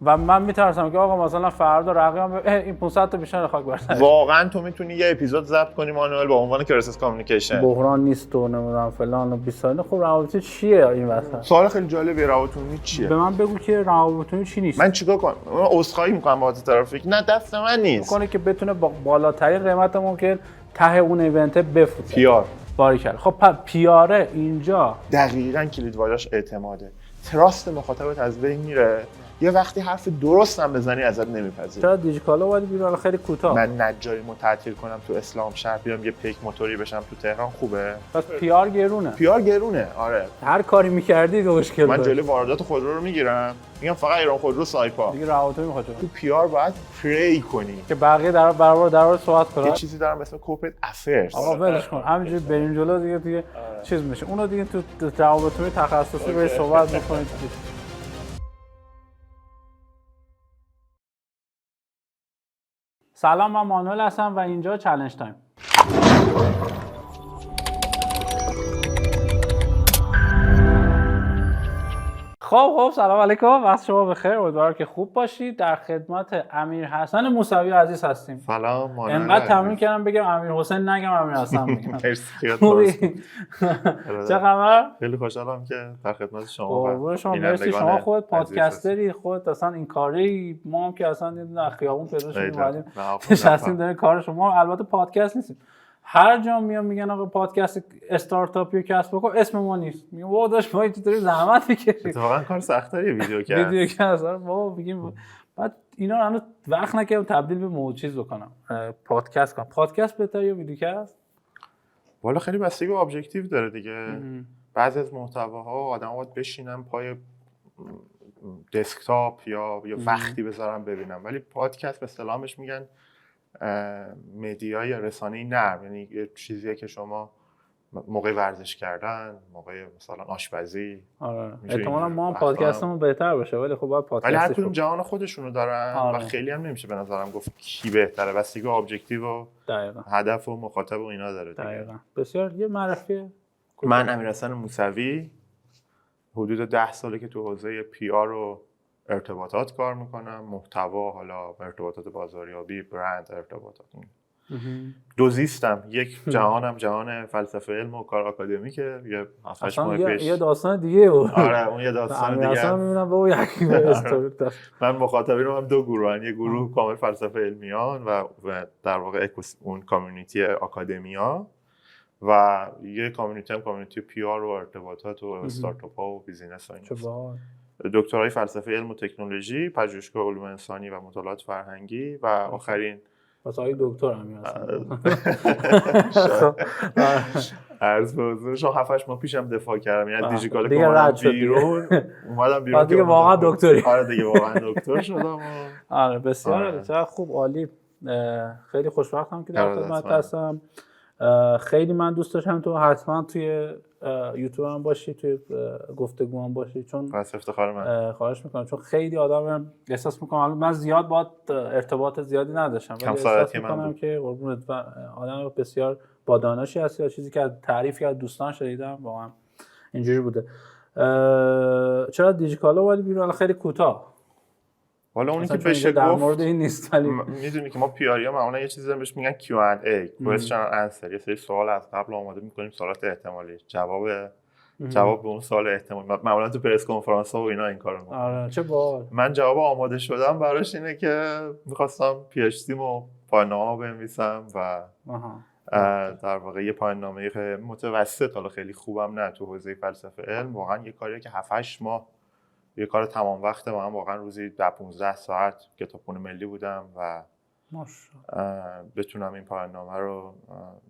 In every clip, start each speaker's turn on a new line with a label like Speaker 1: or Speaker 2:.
Speaker 1: و من میترسم که آقا مثلا فردا رقیبم این 500 تا بیشتر خاک برسه.
Speaker 2: واقعا تو میتونی یه اپیزود ضبط کنی مانوئل با عنوان کرایسیس کامیونیکیشن.
Speaker 1: بحران نیست و نمیدونم فلان و 20 سال. خب روابط چیه این وسط؟
Speaker 2: سوال خیلی جالبه، روابطونی چیه؟
Speaker 1: به من بگو که روابطونی چی نیست.
Speaker 2: من چیکار کنم؟ من عذرخواهی میکنم باهات ترافیک، نه دست من نیست.
Speaker 1: میکنه که بتونه با بالاترین قیمت ممکن ته اون ایونت بفروشه.
Speaker 2: پیار
Speaker 1: باریکلا. خب پیاره اینجا
Speaker 2: دقیقاً کلید واژه‌اش اعتماده. تراست مخاطبت از بین میره. یه وقتی حرف درست هم بزنی ازت نمیپذیره.
Speaker 1: چرا دیجیکالا اومد بیرون خیلی کوتاه.
Speaker 2: من نجاریمو تعطیل کنم تو اسلام شهر بیام یه پیک موتوری بشم تو تهران خوبه؟
Speaker 1: پس پیار گرونه.
Speaker 2: پیار گرونه، آره.
Speaker 1: هر کاری می‌کردی مشکل
Speaker 2: من
Speaker 1: داشت.
Speaker 2: جلوی واردات خودرو رو میگیرم، میگم فقط ایران خودرو سایپا.
Speaker 1: دیگه روابطی میخواد
Speaker 2: تو پیار باید پری کنی
Speaker 1: که بقیه در برابر صحبت کنن.
Speaker 2: یه چیزی دارم به اسم کورپرات افیرز.
Speaker 1: آقا ولش کن، همینجوری بریم جلو دیگه چیز میشه. اونو دیگه تو روابطی تخصصی بهش صحبت می‌کنید. سلام، من مانوئل هستم و اینجا چالش تایم. خب سلام علیکم، وقت شما بخیر، امیدوارم که خوب باشید. در خدمت امیرحسن موسوی عزیز هستیم.
Speaker 2: سلام مانوئل.
Speaker 1: انقدر تمرین کردم بگم امیرحسین نگم امیرحسن بگم. چه خبر؟
Speaker 2: خیلی خوشحالم که در خدمت شما.
Speaker 1: قربون شما، مرسی. شما خودت پادکستری، خودت اصلا این کاری، ما هم که اصلا در خیابون پیدا شدیم اومدیم نشستیم داریم کار شما. البته پادکست نیستیم، هر جا میام میگن آقا پادکست استارتاپی کسب و کار، اسم ما نیست. میگم بابا داش ما اینجوری زحمت میکشیم.
Speaker 2: اتفاقا کار سخت‌تریه ویدیو
Speaker 1: کردن. بابا میگیم بعد اینا رو هنوز وقت نکردم تبدیل به موضوع چیز بکنم، پادکست کنم. پادکست بهتره یا ویدیوکست؟
Speaker 2: والا خیلی بستگی به ابجکتیو داره دیگه. بعضی از محتواها آدم‌ها باید بشینن پای دسکتاپ یا وقتی بذارم ببینم، ولی پادکست به اصطلاحش میگن مدیای رسانه‌ای نرم، یعنی یه چیزیه که شما موقع ورزش کردن، موقع مثلا آشپزی،
Speaker 1: آره احتمالاً ما هم پادکستمون بهتر باشه، ولی خب باید پادکست،
Speaker 2: ولی هر کدوم جهان خودشونو دارن.
Speaker 1: آره.
Speaker 2: و خیلی هم نمیشه به نظرم گفت کی بهتره، بستگی به ابجکتیو و هدف و مخاطب و اینا داره دیگه.
Speaker 1: دقیقاً. بسیار. یه معرفی
Speaker 2: من امیرحسن موسوی حدود 10 ساله که تو حوزه پی آر و ارتباطات کار میکنم، محتوا، حالا ارتباطات بازاریابی، برند، ارتباطات. دوزیستم. یک جهانم جهان فلسفه علم و کار آکادمیکه. یه 7 ماه پیش
Speaker 1: یه داستان دیگه بود.
Speaker 2: آره اون یه داستان دیگه.
Speaker 1: اصلا میبینم بابا یکی به استوری داشت.
Speaker 2: من مخاطبینم هم دو گروهن، یه گروه کامل فلسفه علمیان و در واقع اون کامیونیتی آکادمیا، و یه کامیونیتی هم کامیونیتی پی آر و ارتباطات و استارتاپ ها و بیزینس و اینا. دکترای فلسفه علم و تکنولوژی، پژوهشگاه علوم انسانی و مطالعات فرهنگی، و آخرین
Speaker 1: واسه دکتر هم هستن.
Speaker 2: عرض به حضورشون 7-8 ماه پیشم دفاع کردم، یعنی دیجیکالا بیرون اومدم بیرون
Speaker 1: دیگه واقعا دکتری.
Speaker 2: آره دیگه واقعا دکتر شدم.
Speaker 1: آره بسیار چقدر خوب، عالی. خیلی خوشوقتم که در خدمت هستم. خیلی من دوست داشتم تو حتما توی یوتیوب هم باشی، توی گفتگو هم باشی، چون
Speaker 2: پس افتخار من.
Speaker 1: خواهش میکنم، چون خیلی آدم احساس میکنم، من زیاد باهات ارتباط زیادی نداشتم ولی احساس میکنم که قربونت آدم بسیار با دانشی هستی. چیزی که تعریف کرد دوستان شنیدم واقعا اینجوری بوده. چرا دیجیکالا ولی بیرون خیلی کوتاه؟
Speaker 2: حالا اونی که بشه
Speaker 1: در
Speaker 2: گفت
Speaker 1: مورد این نیست، ولی
Speaker 2: میدونی که ما پیاریا معمولا یه چیزی بهش میگن Q&A question and answer. یه سری سوال از قبل آماده میکنیم، سوالات احتمالی، جواب به اون سوال احتمالی. معمولا تو پرس کنفرانس ها و اینا این کارو میکنم.
Speaker 1: آره چه باحال.
Speaker 2: من جواب آماده شدم براش اینه که میخواستم پی اچ دی مو پایان‌نامه بنویسم و در واقع یه پایان‌نامه متوسط، حالا خیلی خوبم نه، تو حوزه فلسفه علم. واقعا یه کاریه که 7-8 ماه یه کار تمام وقت من، واقعا روزی 10-15 ساعت کتابخونه ملی بودم و بتونم این پایان‌نامه رو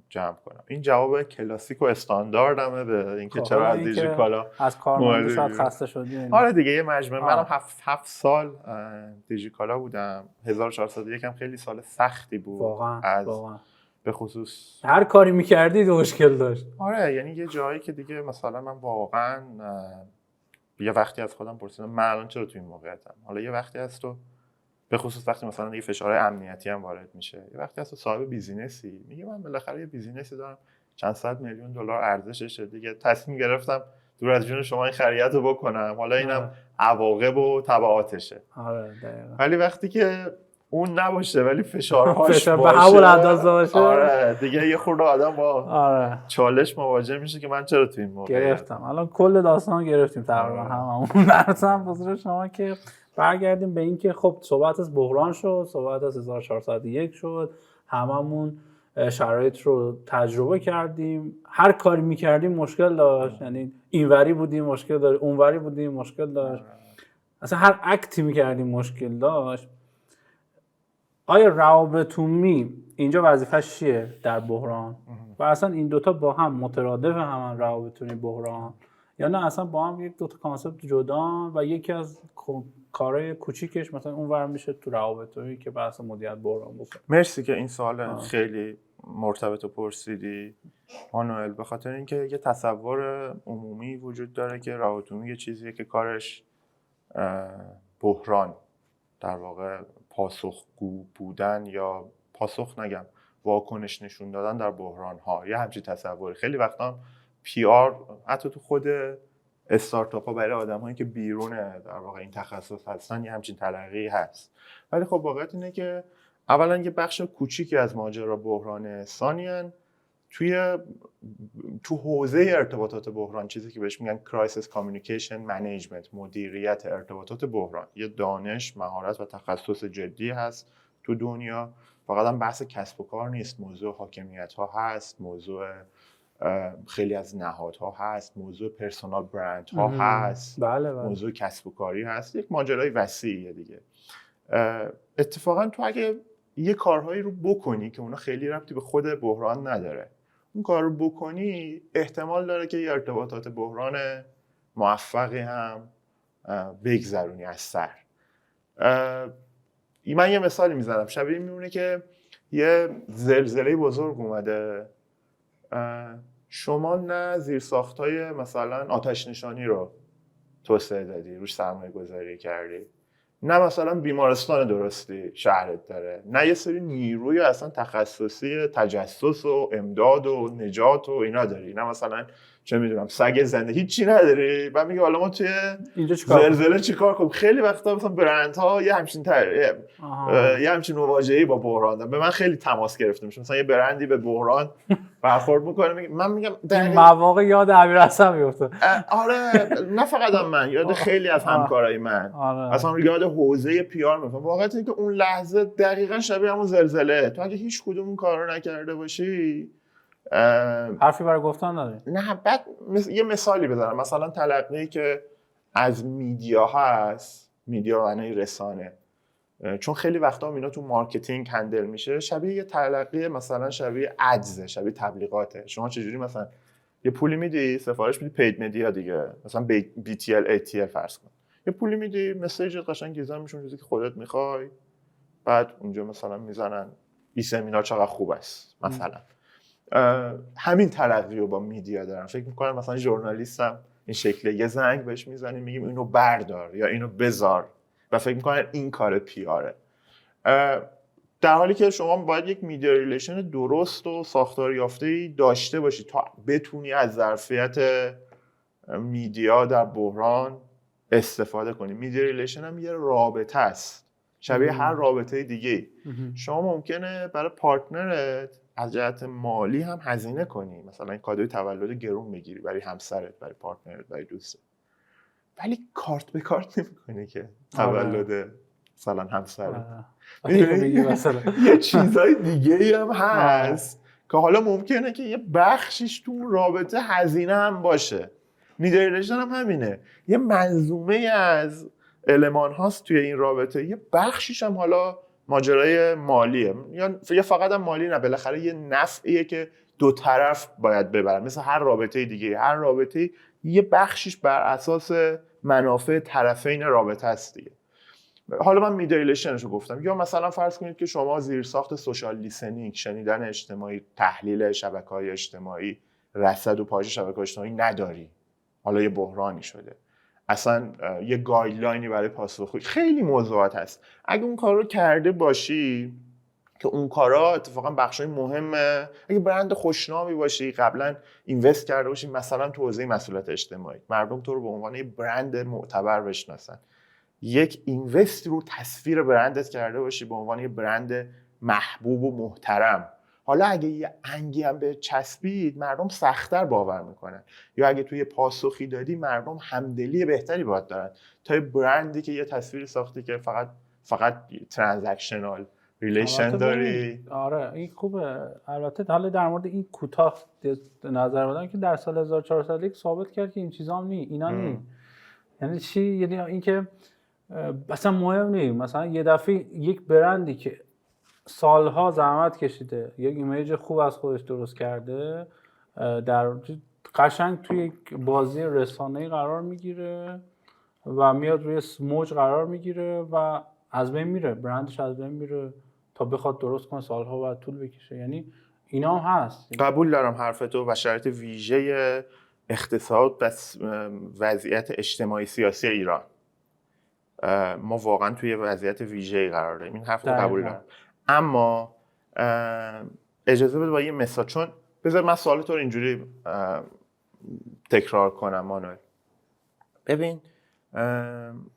Speaker 2: جمع کنم. این جواب کلاسیک و استانداردمه به اینکه چرا از دیجیکالا
Speaker 1: از کارمند شاید خسته شدی.
Speaker 2: آره دیگه یه مجموعه. منم 7 سال دیجیکالا بودم. 1401 هم خیلی سال سختی بود واقعا. به خصوص
Speaker 1: هر کاری می‌کردی مشکل داشت.
Speaker 2: آره یعنی یه جایی که دیگه مثلا من واقعا یه وقتی از خودم پرسیدم من الان چرا تو این موقعیتم. حالا یه وقتی از تو به خصوص وقتی مثلا یه فشار امنیتی هم وارد میشه، یه وقتی از تو صاحب بیزینسی میگه من بالاخره یه بیزینسی دارم چند صد میلیون دلار ارزششه دیگه، تصمیم گرفتم دور از جون شما این خریت رو بکنم، حالا اینم عواقب و تبعاتشه.
Speaker 1: آره دقیقاً.
Speaker 2: ولی وقتی که اون نباشه ولی فشارهاش
Speaker 1: فشار
Speaker 2: باشه،
Speaker 1: به همون اندازه باشه،
Speaker 2: آره دیگه یه خورده آدم با
Speaker 1: آره
Speaker 2: چالش مواجه میشه که من چرا تو این موقع
Speaker 1: گرفتم. الان کل داستان گرفتیم تقریبا هممون. درسم بزرگ شما که برگردیم به این که خب صحبت از بحران شد، صحبت از 1401 شد، هممون شرایط رو تجربه کردیم، هر کاری میکردیم مشکل داشت، یعنی اینوری بودیم مشکل داشت، اونوری بودیم مشکل داشت، اصلا هر اکتی میکردیم مشکل داشت. آیا روابط عمومی اینجا وظیفه‌ش چیه در بحران؟ و اصلا این دوتا با هم مترادف همن، روابط عمومی بحران، یا نه اصلا با هم یک دوتا کانسپت جدا و یکی از کارهای کوچیکش مثلا اون ور میشه تو روابط عمومی که بحث مدیریت بحران بکنه؟
Speaker 2: مرسی که این سوال خیلی مرتبط و پرسیدی مانوئل، به خاطر اینکه یه تصور عمومی وجود داره که روابط عمومی یه چیزیه که کارش بحران، در واقع پاسخگو بودن یا پاسخ نگم واکنش نشون دادن در بحران ها، یه همچین تصوری. خیلی وقتا پی آر حتی تو خود استارتاپ ها برای آدم هایی که بیرون در واقع این تخصص هستن یه همچین تلقی هست. ولی خب واقعیت اینه که اولا یه بخش کوچیکی از ماجرا بحرانه، ثانیاً تو حوزه ارتباطات بحران، چیزی که بهش میگن Crisis Communication Management، مدیریت ارتباطات بحران، یه دانش، مهارت و تخصص جدی هست تو دنیا. فقط هم بحث کسب و کار نیست، موضوع حاکمیت ها هست، موضوع خیلی از نهادها هست، موضوع پرسونال برند ها هست،
Speaker 1: بله.
Speaker 2: موضوع کسب و کاری هست، یک ماجرای وسیعیه دیگه. اتفاقا تو اگه یه کارهایی رو بکنی که اونا خیلی ربطی به خود بحران نداره، اون کار رو بکنی، احتمال داره که یه ارتباطات بحران موفقی هم بگذرونی از سر. من یه مثالی میزنم، شبیه میمونه که یه زلزله بزرگ اومده، شما نه زیرساختای مثلا آتش نشانی رو توسعه دادی، روش سرمایه گذاری کردی، نه مثلا بیمارستان درستی شهرت داره، نه یه سری نیروی اصلا تخصصی تجسس و امداد و نجات و اینا داری، نه مثلا چه میدونم سگ زنده، هیچی نداری. بعد میگه حالا ما توی زلزله چیکار کنیم؟ خیلی وقتا مثلا برندها یه همچین یه همچین مواجهه‌ای با بحران دارن. به من خیلی تماس گرفته میشه، مثلا یه برندی به بحران برخورد میکنه، من میگم این
Speaker 1: مواقع یاد امیرحسن میفته.
Speaker 2: آره نه فقط من، یاد خیلی از همکارای من، اصلا یاد حوزه پی آر میفهم. واقعیت اینه که اون لحظه دقیقاً شبیه همون زلزله، تو اگه هیچ کدوم اون کارو نکرده باشی
Speaker 1: حرفی برای گفتن نداری.
Speaker 2: نه. بعد یه مثالی بزنم، مثلا تلقی که از میدیا هست، میدیا معنی رسانه، چون خیلی وقتا اینا تو مارکتینگ هندل میشه، شبیه یه تلقی مثلا شبیه ادز، شبیه تبلیغاته. شما چجوری مثلا یه پولی میدی، سفارش میدی، پید مدیا دیگه، مثلا BTL ATL فرض کن، یه پولی میدی، مسیج قشنگ گیزن میشون چیزی که خودت میخوای، بعد اونجا مثلا میزنن این سمینار چقدر خوب است مثلا. همین تلقی رو با میدیا دارن. فکر میکنم مثلا ژورنالیستم این شکلی یه زنگ بهش میزنیم میگیم اینو بردار یا اینو بذار و فکر میکنن این کار پیاره، در حالی که شما باید یک میدیا ریلیشن درست و ساختار یافته‌ای داشته باشی تا بتونی از ظرفیت میدیا در بحران استفاده کنی. میدیا ریلیشن هم یه رابطه است، شبیه هر رابطه دیگه. شما ممکنه برای پارتنرت از جهت مالی هم هزینه کنی، مثلا کادوی تولد گرون بگیری برای همسرت، برای پارتنرت، برای دوستت، ولی کارت به کارت نمی‌کنی که تولد مثلا همسرت. یه چیزای دیگه هم هست که حالا ممکنه که یه بخشش تو رابطه هزینه هم باشه. میدیا ریلیشن هم همینه، یه منظومه از المان هاست توی این رابطه، یه بخشش هم حالا ماجرای مالیه، یا فقط هم مالی نه، بالاخره یه نفعیه که دو طرف باید ببرن. مثل هر رابطه دیگه، هر رابطه یه بخشش بر اساس منافع طرفین رابطه است دیگه. حالا من میدیا ریلیشنشو گفتم، یا مثلا فرض کنید که شما زیرساخت سوشال لیسنینگ، شنیدن اجتماعی، تحلیل شبکه‌های اجتماعی، رصد و پایش شبکه‌های اجتماعی نداری، حالا یه بحرانی شده، اصلا یه گایدلاینی برای پاسخگویی، خیلی موضوعات هست. اگه اون کار رو کرده باشی که اون کارا اتفاقا بخشای مهمه. اگه برند خوشنامی باشی، قبلا اینوست کرده باشی مثلا تو حوزه مسئولیت اجتماعی، مردم تو رو به عنوان یه برند معتبر بشناسن، یک اینوست رو تصویر برندت کرده باشی به عنوان یه برند محبوب و محترم، حالا اگه یه انگی هم به چسبید مردم سخت‌تر باور میکنن، یا اگه توی پاسخی دادی مردم همدلی بهتری باهات دارن تا یه برندی که یه تصویری ساختی که فقط ترانزکشنال ریلیشن داری.
Speaker 1: آره این خوبه. البته حالا در مورد این کوتاه نظر بدم که در سال 1401 ثابت کرد که این چیزا هم نی، اینا نی. یعنی چی؟ یعنی اینکه اصلا مهم نیست مثلا یه دفعه یک برندی که سالها زحمت کشیده، یک ایمیج خوب از خودش درست کرده، در قشنگ توی یک بازی رسانه‌ای قرار میگیره و میاد روی موج قرار میگیره و از بین میره، برندش از بین میره تا بخواد درست کنه سالها بعد طول بکشه. یعنی اینا هم هست.
Speaker 2: قبول دارم حرفتو و شرایط ویژه اقتصاد و وضعیت اجتماعی سیاسی ایران، ما واقعا توی وضعیت ویژه‌ای قرار داریم، این حرف رو قبول دارم. اما اجازه بده با یه مثال، چون بذار من سوال تو رو اینجوری تکرار کنم مانوئل. ببین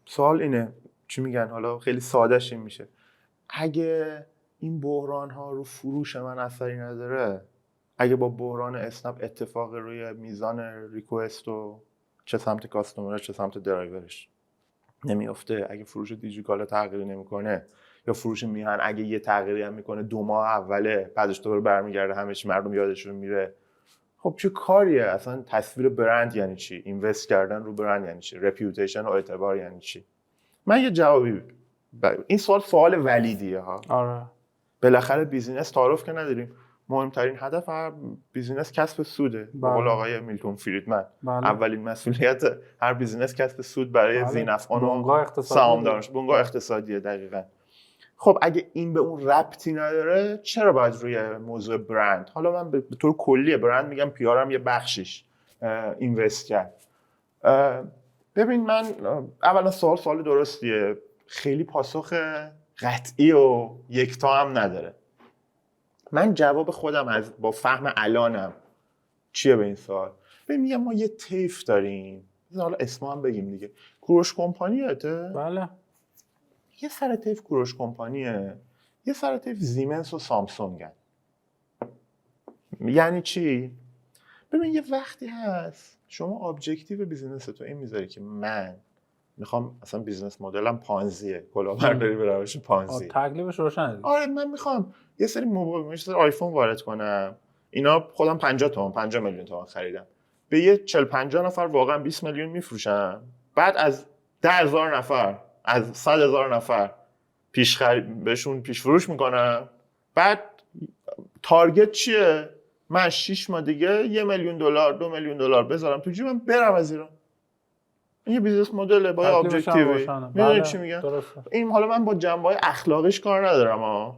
Speaker 2: سوال اینه، چی میگن، حالا خیلی سادهش این میشه، اگه این بحران ها رو فروش من اثری نداره، اگه با بحران اسنپ اتفاق روی میزان ریکوست و چه سمت کاستومر چه سمت درایورش نمیافته، اگه فروش دیجیکالا تغییری نمیکنه، یا فروش میهن اگه یه تغییری هم میکنه 2 ماه اوله بعدش دوباره برمیگرده همه چی مردم یادشون میره، خب چه کاریه اصلا؟ تصویر برند یعنی چی؟ اینوست کردن رو برند یعنی چی؟ رپیوتیشن و اعتبار یعنی چی؟ من یه جوابی این سوال ولیدیه ها.
Speaker 1: آره
Speaker 2: بالاخره بیزینس تعارف که نداریم، مهمترین هدف هر بیزینس کسب سوده. به قول آقای میلتون فریدمن اولین مسئولیت هر بیزینس کسب سود برای ذی‌نفعان و سهامدارانش، بنگاه اقتصادیه. دقیقاً. خب اگه این به اون ربطی نداره چرا باید روی موضوع برند، حالا من به طور کلی برند میگم، پی آر هم یه بخشیش، اینوست کرد؟ ببین من اولا سوال درستیه، خیلی پاسخ قطعی و یکتا هم نداره. من جواب خودم با فهم الانم چیه به این سوال؟ ببین میگم ما یه طیف داریم، حالا اسم هم بگیم دیگه، کوروش کمپانیته؟
Speaker 1: بله.
Speaker 2: یه سر طیف کوروش کمپانیه، یه سر طیف زیمنس و سامسونگن. یعنی چی؟ ببین یه وقتی هست شما ابجکتیو بیزینس تو این میذاری که من میخوام اصلا بیزنس مدلم پانزیه، کلاهبرداری به روش پانزی.
Speaker 1: تکلیفش روشنه.
Speaker 2: آره من میخوام یه سری موبایل، یه سری آیفون وارد کنم، اینا خودم 50 میلیون تومان خریدم، به یه 40-50 نفر واقعا 20 میلیون میفروشم، بعد از 10,000 نفر از 100,000 نفر بهشون پیش فروش میکنم، بعد تارگت چیه؟ من 6 ماه دیگه $1 میلیون $2 میلیون بذارم تو جیبم برم از ایران. این یه بیزنس مدله با یه ابجکتیوی. میدونی چی میگم؟ این حالا من با جنبه‌های اخلاقیش کار ندارم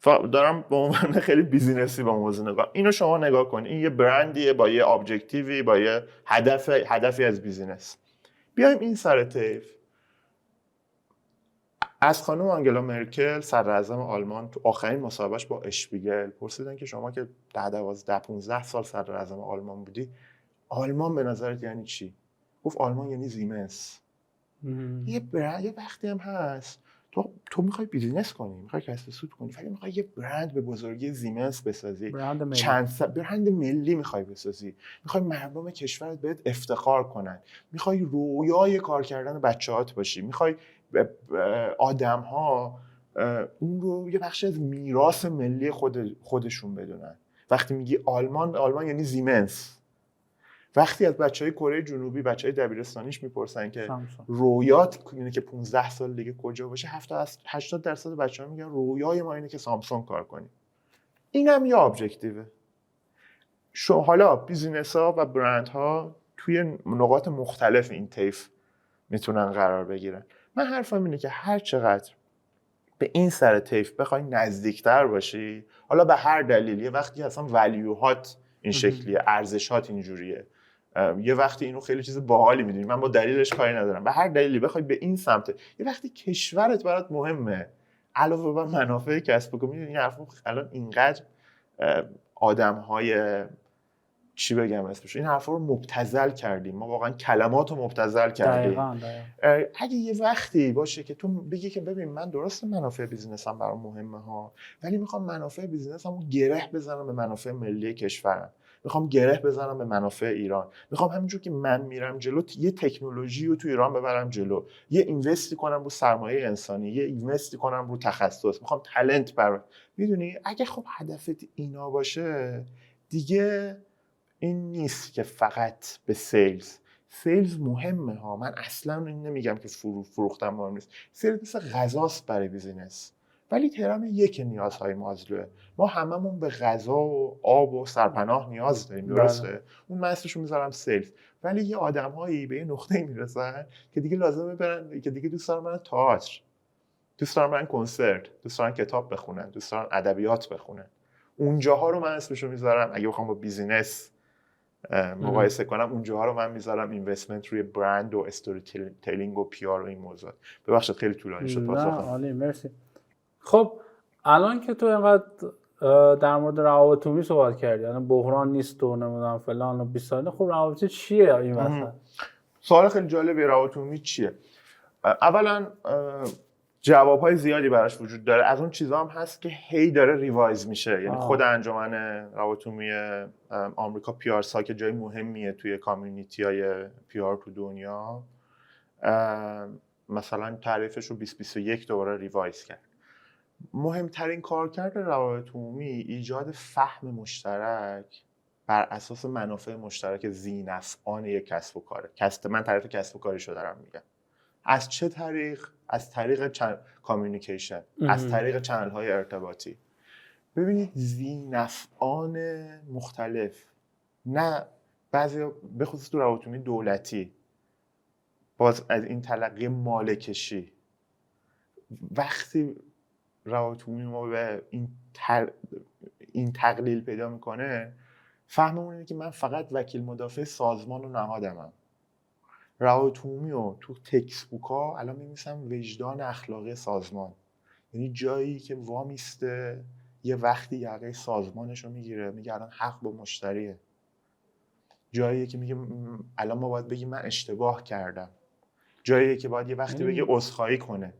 Speaker 2: دارم به عنوان خیلی بیزینسی با موضوع نگاه. اینو شما نگاه کن، این یه برندیه با یه ابجکتیوی، با یه هدفی از بیزینس. بیایم این سر طیف. از خانم آنگلا مرکل صدراعظم آلمان تو آخرین مصاحبهش با اشپیگل پرسیدن که شما که 10-12-15 سال صدراعظم آلمان بودی، آلمان به نظرت یعنی چی؟ گفت آلمان یعنی زیمنس. یه وقتی هم هست تو میخوای بیزینس کنی، میخوای کسب سود کنی، ولی میخوای یه برند به بزرگی زیمنس بسازی، برند ملی میخوای بسازی، میخوای مردم کشورت بهت افتخار کنن، میخوای رویای کار کردن بچه‌هات باشی، میخوای آدم‌ها اون رو یه بخشی از میراث ملی خودشون بدونن. وقتی میگی آلمان یعنی زیمنس. وقتی از بچهای کره جنوبی، بچهای دبیرستانیش میپرسن که رویات اینه که 15 سال دیگه کجا باشه، 80% بچه‌ها میگن رویای ما اینه که سامسونگ کار کنیم. اینم یه ابجکتیوه. حالا بیزینس‌ها و برندها توی نقاط مختلف این طیف میتونن قرار بگیرن. من حرفم اینه که هر چقدر به این سر طیف بخوای نزدیکتر باشی، حالا به هر دلیل، یه وقتی اصلا ولیوهات این شکلیه، ارزشات اینجوریه، یه وقتی اینو خیلی چیز باحالی میدونی، من با دلیلش کاری ندارم، به هر دلیلی بخوای به این سمت، یه وقتی کشورت برات مهمه، علاوه بر منافع کسب و کار. میدونی این حرفو الان اینقدر آدم‌های چی بگم اسمش، این حرفا رو مبتذل کردیم، ما واقعا کلمات رو مبتذل کردیم.
Speaker 1: دقیقاً.
Speaker 2: اگه یه وقتی باشه که تو بگی که ببین من درست منافع بیزینسم برام مهمه ها، ولی میخوام منافع بیزینسم رو گره بزنم به منافع ملی کشورم، میخوام گره بزنم به منافع ایران، میخوام همینجور که من میرم جلو یه تکنولوژی رو تو ایران ببرم جلو، یه اینوستی کنم رو سرمایه انسانی، یه اینوستی کنم رو تخصص، میخوام تالنت میدونی اگه خب هدفت اینا باشه دیگه این نیست که فقط به سیلز مهمه ها. من اصلا این نمیگم که فروختن مهم نیست، سیلز مثل غذاست برای بیزینس، ولی ترم یک نیازهای مازلوه. ما هممون به غذا و آب و سرپناه نیاز داریم، درسته؟ اون مستشو میذارم سیلز. ولی یه آدم‌هایی به یه نقطه‌ای میرسن که دیگه لازمه برن، که دیگه دوست دارن برن تئاتر، دوست دارن برن کنسرت، دوست دارن کتاب بخونن، دوست دارن ادبیات بخونن. اونجاها رو من اسمشو میذارم، اگه بخوام با بیزینس مقایسه کنم، اونجاها رو من میذارم اینوستمنت روی برند و استوری تیلینگ و پی آر و این موضوعات. ببخشید خیلی طولانی شد پاسخم.
Speaker 1: نه عالی، مرسی. خب الان که تو اینقدر در مورد روابط عمومی صحبت کردی، یعنی بحران نیست و نمیدونم فلان و 20 ساله، خب روابط چیه این وسط؟
Speaker 2: سوال خیلی جالبه. روابط عمومی چیه؟ اولا جوابهای زیادی براش وجود داره. از اون چیزا هم هست که هی داره ریوایز میشه، یعنی خود انجمن روابط عمومی آمریکا پی آر سا که جای مهمیه توی کامیونیتی‌های پی آر تو دنیا، مثلا تعریفش رو 2021 دوباره ریوایز کرد. مهمترین کارکرد روابط عمومی ایجاد فهم مشترک بر اساس منافع مشترک ذی‌نفعان یک کسب و کاره. من تعریف کسب و کاریشو دارم میگم. از چه طریق؟ از طریق کامیونیکیشن، از طریق چنل های ارتباطی. ببینید ذی‌نفعان مختلف، نه بعضی به خصوص تو روابط عمومی دولتی، باز از این تلقی مالکشی، وقتی روابط عمومی ما به این تقلیل پیدا میکنه، فهممون اینه که من فقط وکیل مدافع سازمان و نهادمم. روابط عمومی رو تو تکست بوک ها الان می‌نویسن وجدان اخلاقی سازمان، یعنی جایی که وامیسته یه وقتی یقه سازمانش رو میگیره، میگه الان حق با مشتریه. جاییه که میگه الان ما باید بگیم من اشتباه کردم. جاییه که باید یه وقتی بگه عذرخواهی کنه.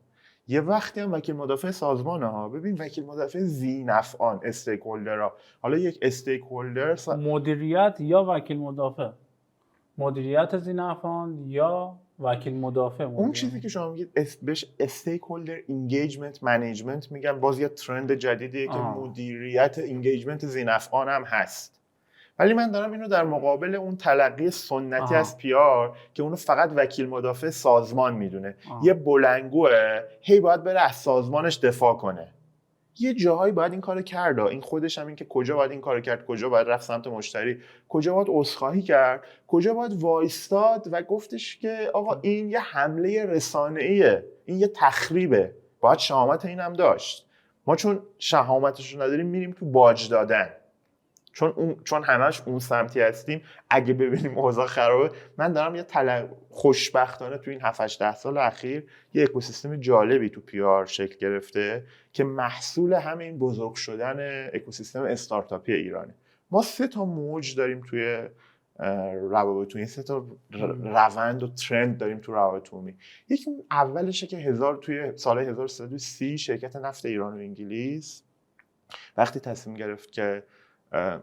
Speaker 2: یه وقتی هم وکیل مدافع سازمانه ها. ببین وکیل مدافع ذی‌نفعان، استیک هولدرها. حالا یک استیک هولدر
Speaker 1: مدیریت یا وکیل مدافع، مدیریت ذی‌نفعان یا وکیل مدافع.
Speaker 2: اون چیزی که شما میگید بهش استیک هولدر اینگیجمنت منیجمنت میگن، باز یه ترند جدیدیه که مدیریت اینگیجمنت ذی‌نفعان هم هست. ولی من دارم اینو در مقابل اون تلقی سنتی از پی آر که اونو فقط وکیل مدافع سازمان میدونه. یه بلنگوه هی باید بره از سازمانش دفاع کنه. یه جاهایی باید این کارو کرد، این خودش هم این که کجا باید این کارو کرد، کجا باید رفت سمت مشتری، کجا باید عذرخواهی کرد، کجا باید وایستاد و گفتش که آقا این یه حمله رسانه‌ایه، این یه تخریبه، باید شهامت اینم داشت. ما چون شهامتش رو نداریم میریم تو باج دادن، چون همش اون سمتی هستیم. اگه ببینیم اوضاع خرابه، من دارم یه خوشبختانه تو این 7-8 سال اخیر یه اکوسیستم جالبی تو پی آر شکل گرفته که محصول همین بزرگ شدن اکوسیستم استارتاپی ایرانه. ما 3 تا موج داریم توی روابط عمومی، 3 تا روند و ترند داریم تو روابط عمومی. یکی اولشه که توی سال 1330 شرکت نفت ایران و انگلیس وقتی تصمیم گرفت که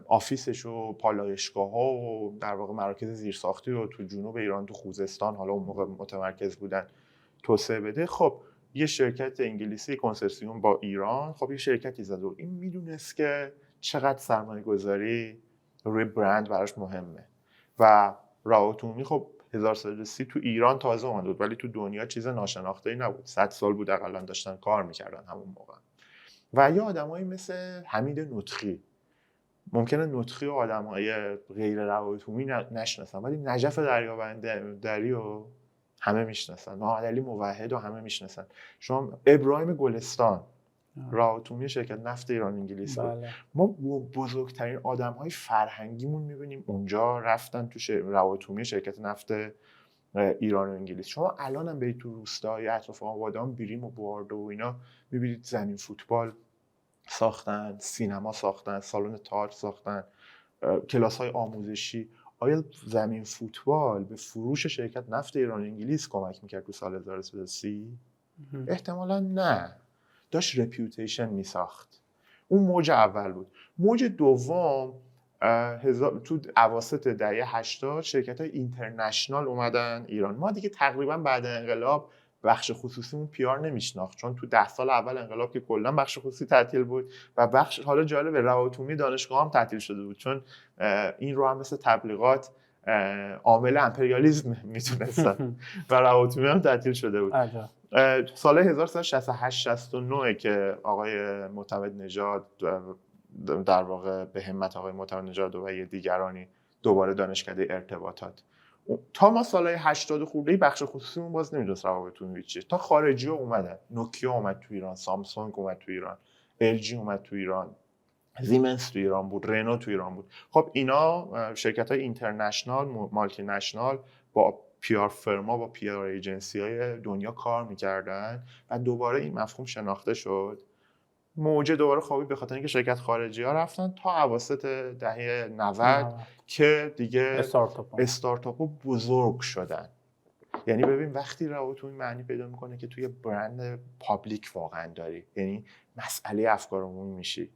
Speaker 2: آفیسش و پالایشگاه‌ها و در واقع مراکز زیرساختی رو تو جنوب ایران، تو خوزستان حالا اون موقع متمرکز بودن، توسعه بده، خب یه شرکت انگلیسی کنسرسیوم با ایران خب یه شرکتی زد و این میدونست که چقدر سرمایه‌گذاری روی برند براش مهمه و روابط عمومی خب 1330 تو ایران تازه اومده بود ولی تو دنیا چیز ناشناخته‌ای نبود. 100 سال بود حداقل داشتن کار می‌کردن همون موقع. و یه آدمایی مثل حمید نطقی، ممکنه نطقی و آدم‌های غیر روابط عمومی نشناسن ولی نجف دریابندری رو همه میشناسن، محمد علی موحد رو همه میشناسن. شما ابراهیم گلستان روابط عمومی شرکت نفت ایران انگلیس بود. ما بزرگترین آدم‌های فرهنگیمون می‌بینیم اونجا رفتن تو روابط عمومی شرکت نفت ایران و انگلیس. شما الان هم برید تو روستاهای اطراف آبادان، بریم و بواردو و اینا، میبینید زمین فوتبال ساختن، سینما ساختن، سالن تئاتر ساختن، کلاس‌های آموزشی. آیا زمین فوتبال به فروش شرکت نفت ایران و انگلیس کمک میکرد تو سال 1330؟ احتمالاً نه. داشت رپیوتیشن میساخت. اون موج اول بود. موج دوم تو اواسط دهه 80 شرکت‌های اینترنشنال اومدن ایران. ما دیگه تقریبا بعد انقلاب بخش خصوصیمون پیار نمیشناخت، چون تو 10 سال اول انقلاب که کلا بخش خصوصی تعطیل بود و بخش، حالا جالب، روابط عمومی دانشگاه هم تعطیل شده بود، چون این رو هم مثل تبلیغات عامل امپریالیسم میتونستن و روابط عمومی هم تعطیل شده بود. سال 1368 69 که آقای معتمد نژاد در واقع به همت آقای معتمد نژاد و دیگرانی دوباره دانشکده ارتباطات، تا ما سالهای 80 خورده‌ای بخش خصوصیمون باز نمیدونست روابط عمومی چیه، تا خارجی‌ها اومدن. نوکیا اومد تو ایران، سامسونگ اومد تو ایران، LG اومد تو ایران، زیمنس تو ایران بود، رنو تو ایران بود. خب اینا شرکت‌های اینترنشنال، مالتی نشنال با پیار فرما، با پیار ایجنسی‌های دنیا کار می‌کردن و دوباره این مفهوم شناخته شد. موجه دوباره خوابید به خاطر اینکه شرکت خارجی‌ها رفتن تا اواسط دهه 90 که دیگه استارتاپ‌ها بزرگ شدن. یعنی ببین وقتی روابط عمومی معنی پیدا میکنه که توی برند پابلیک واقعا داری، یعنی مسئله افکار عمومی میشی،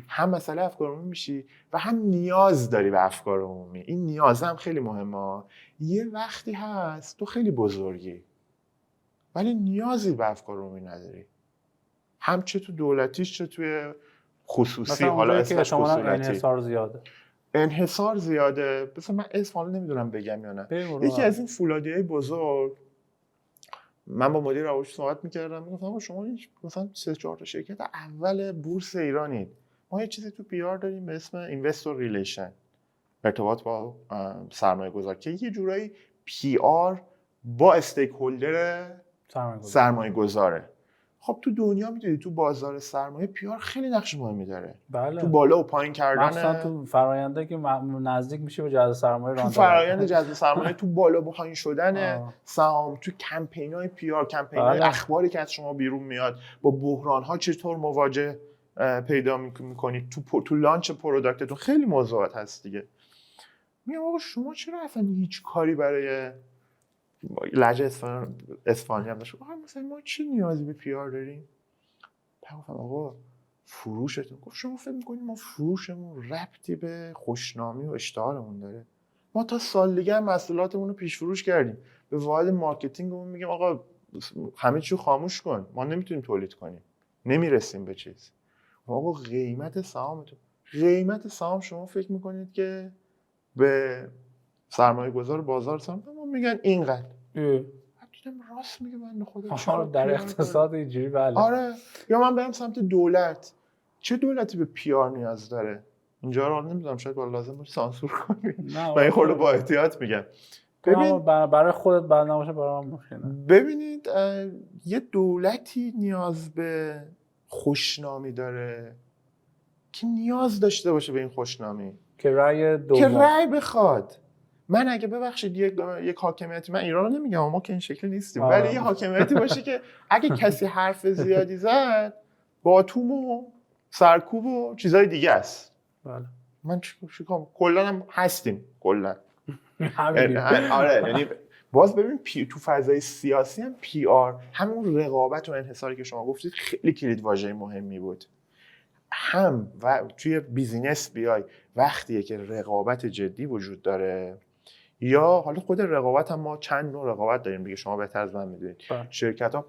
Speaker 2: هم مسئله افکار عمومی میشی و هم نیاز داری به افکار عمومی. این نیاز هم خیلی مهمه. یه وقتی هست تو خیلی بزرگی ولی نیازی به افکار عمومی نداری، هم چه تو دولتیش چه توی خصوصی. حالا اسمش
Speaker 1: خصوصی
Speaker 2: انحصار زیاده. مثلا من اسم نمیدونم بگم یا نه. یکی از این فولادیای بزرگ، من با مدیر روابط صحبت می‌کردم، میگفتم شما مثلا 3-4 تا شرکت اول بورس ایرانید، ما یه چیزی تو PR داریم به اسم اینوستور ریلیشن، ارتباط با سرمایه‌گذار، که یه جورایی PR با استیک هولدر سرمایه‌گذاره. خب تو دنیا میدونی تو بازار سرمایه PR خیلی نقش مهمی داره.
Speaker 1: بله.
Speaker 2: تو بالا و پایین کردن،
Speaker 1: مثلا تو فراینده که نزدیک میشه به جذب سرمایه،
Speaker 2: تو فرآیند جذب سرمایه، تو بالا و پایین شدن سهام، تو کمپینای PR، کمپینای اخباری که از شما بیرون میاد، با بحران‌ها چطور مواجه پیدا میکنید، تو لانچ پروداکتتون خیلی موضوعات هست دیگه. میگم آقا شما چرا اصلا هیچ کاری برای لهجه اصفهانی هم داشت؟ آقا مثلا ما چه نیازی به PR داریم؟ گفتم آقا فروشتون. گفت شما فکر می‌کنید ما فروشمون ربطی به خوشنامی و اشتهارمون داره؟ ما تا سال دیگه هم محصولاتمون رو پیش فروش کردیم، به واحد مارکتینگمون میگیم آقا همه چی خاموش کن، ما نمیتونیم تولید کنیم، نمیرسیم به چیز. آقا قیمت سهام شما فکر می‌کنید که به سرمایه‌گذار بازار سهام میگن اینقدر؟ دیدم راست میگه بنده خدا.
Speaker 1: در اقتصاد اینجوری بله.
Speaker 2: آره. یا من برم سمت دولت، چه دولتی به PR نیاز داره؟ اینجا رو نمیدونم، شاید باید لازم باشه سانسور کنی. من این خورده با احتیاط میگم.
Speaker 1: ببین برای خودت بعد نباشه برای من مشکله.
Speaker 2: ببینید یه دولتی نیاز به خوشنامی داره که نیاز داشته باشه به این خوشنامی،
Speaker 1: که رأی
Speaker 2: بخواد. من اگه ببخشید یک حاکمیتی، من ایران رو نمیگم، ما که این شکلی نیستیم، ولی یه حاکمیتی باشه که اگه کسی حرف زیادی زد باتوم و سرکوب و چیزای دیگه است.
Speaker 1: بله.
Speaker 2: من چیکار کلا هم هستیم کلا. آره یعنی باز ببین تو فضای سیاسی هم PR، همون رقابت و انحصاری که شما گفتید خیلی کلید واژه مهمی بود. هم و توی بیزینس بیای وقتیه که رقابت جدی وجود داره، یا حالا خود رقابت هم ما چند نوع رقابت داریم دیگه، شما بهتر از من میدونید. شرکت‌ها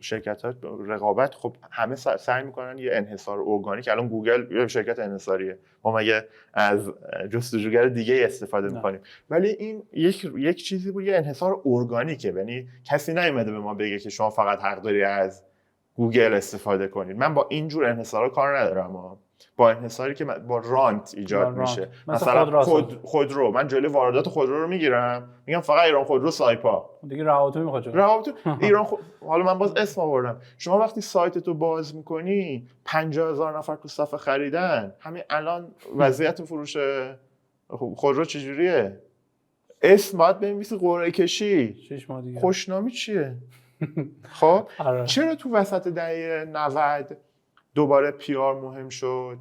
Speaker 2: شرکت‌ها رقابت، خب همه سعی میکنن یه انحصار ارگانیک. الان گوگل یه شرکت انحصاریه، ما مگه از جستجوگر دیگه استفاده میکنیم؟ ولی این یک چیزی بود، یه انحصار ارگانیکه، یعنی کسی نیومده به ما بگه که شما فقط حق داری از گوگل استفاده کنید. من با این جور انحصارا کار ندارم، با انحصاری که با رانت ایجاد میشه. مثلا خودرو، من جلوی واردات خودرو رو میگیرم، میگم فقط ایران خودرو سایپا
Speaker 1: دیگه، روابط میخواد
Speaker 2: ایران حالا من باز اسم آوردم. شما وقتی سایت تو باز میکنی 50,000 نفر تو صف خریدن. همین الان وضعیت فروش خودرو چجوریه؟ اسم باید بنویسی قرعه کشی.
Speaker 1: 6 ماه دیگه.
Speaker 2: خوشنامی چیه؟ خب چرا تو وسط دهه 90 دوباره PR مهم شد؟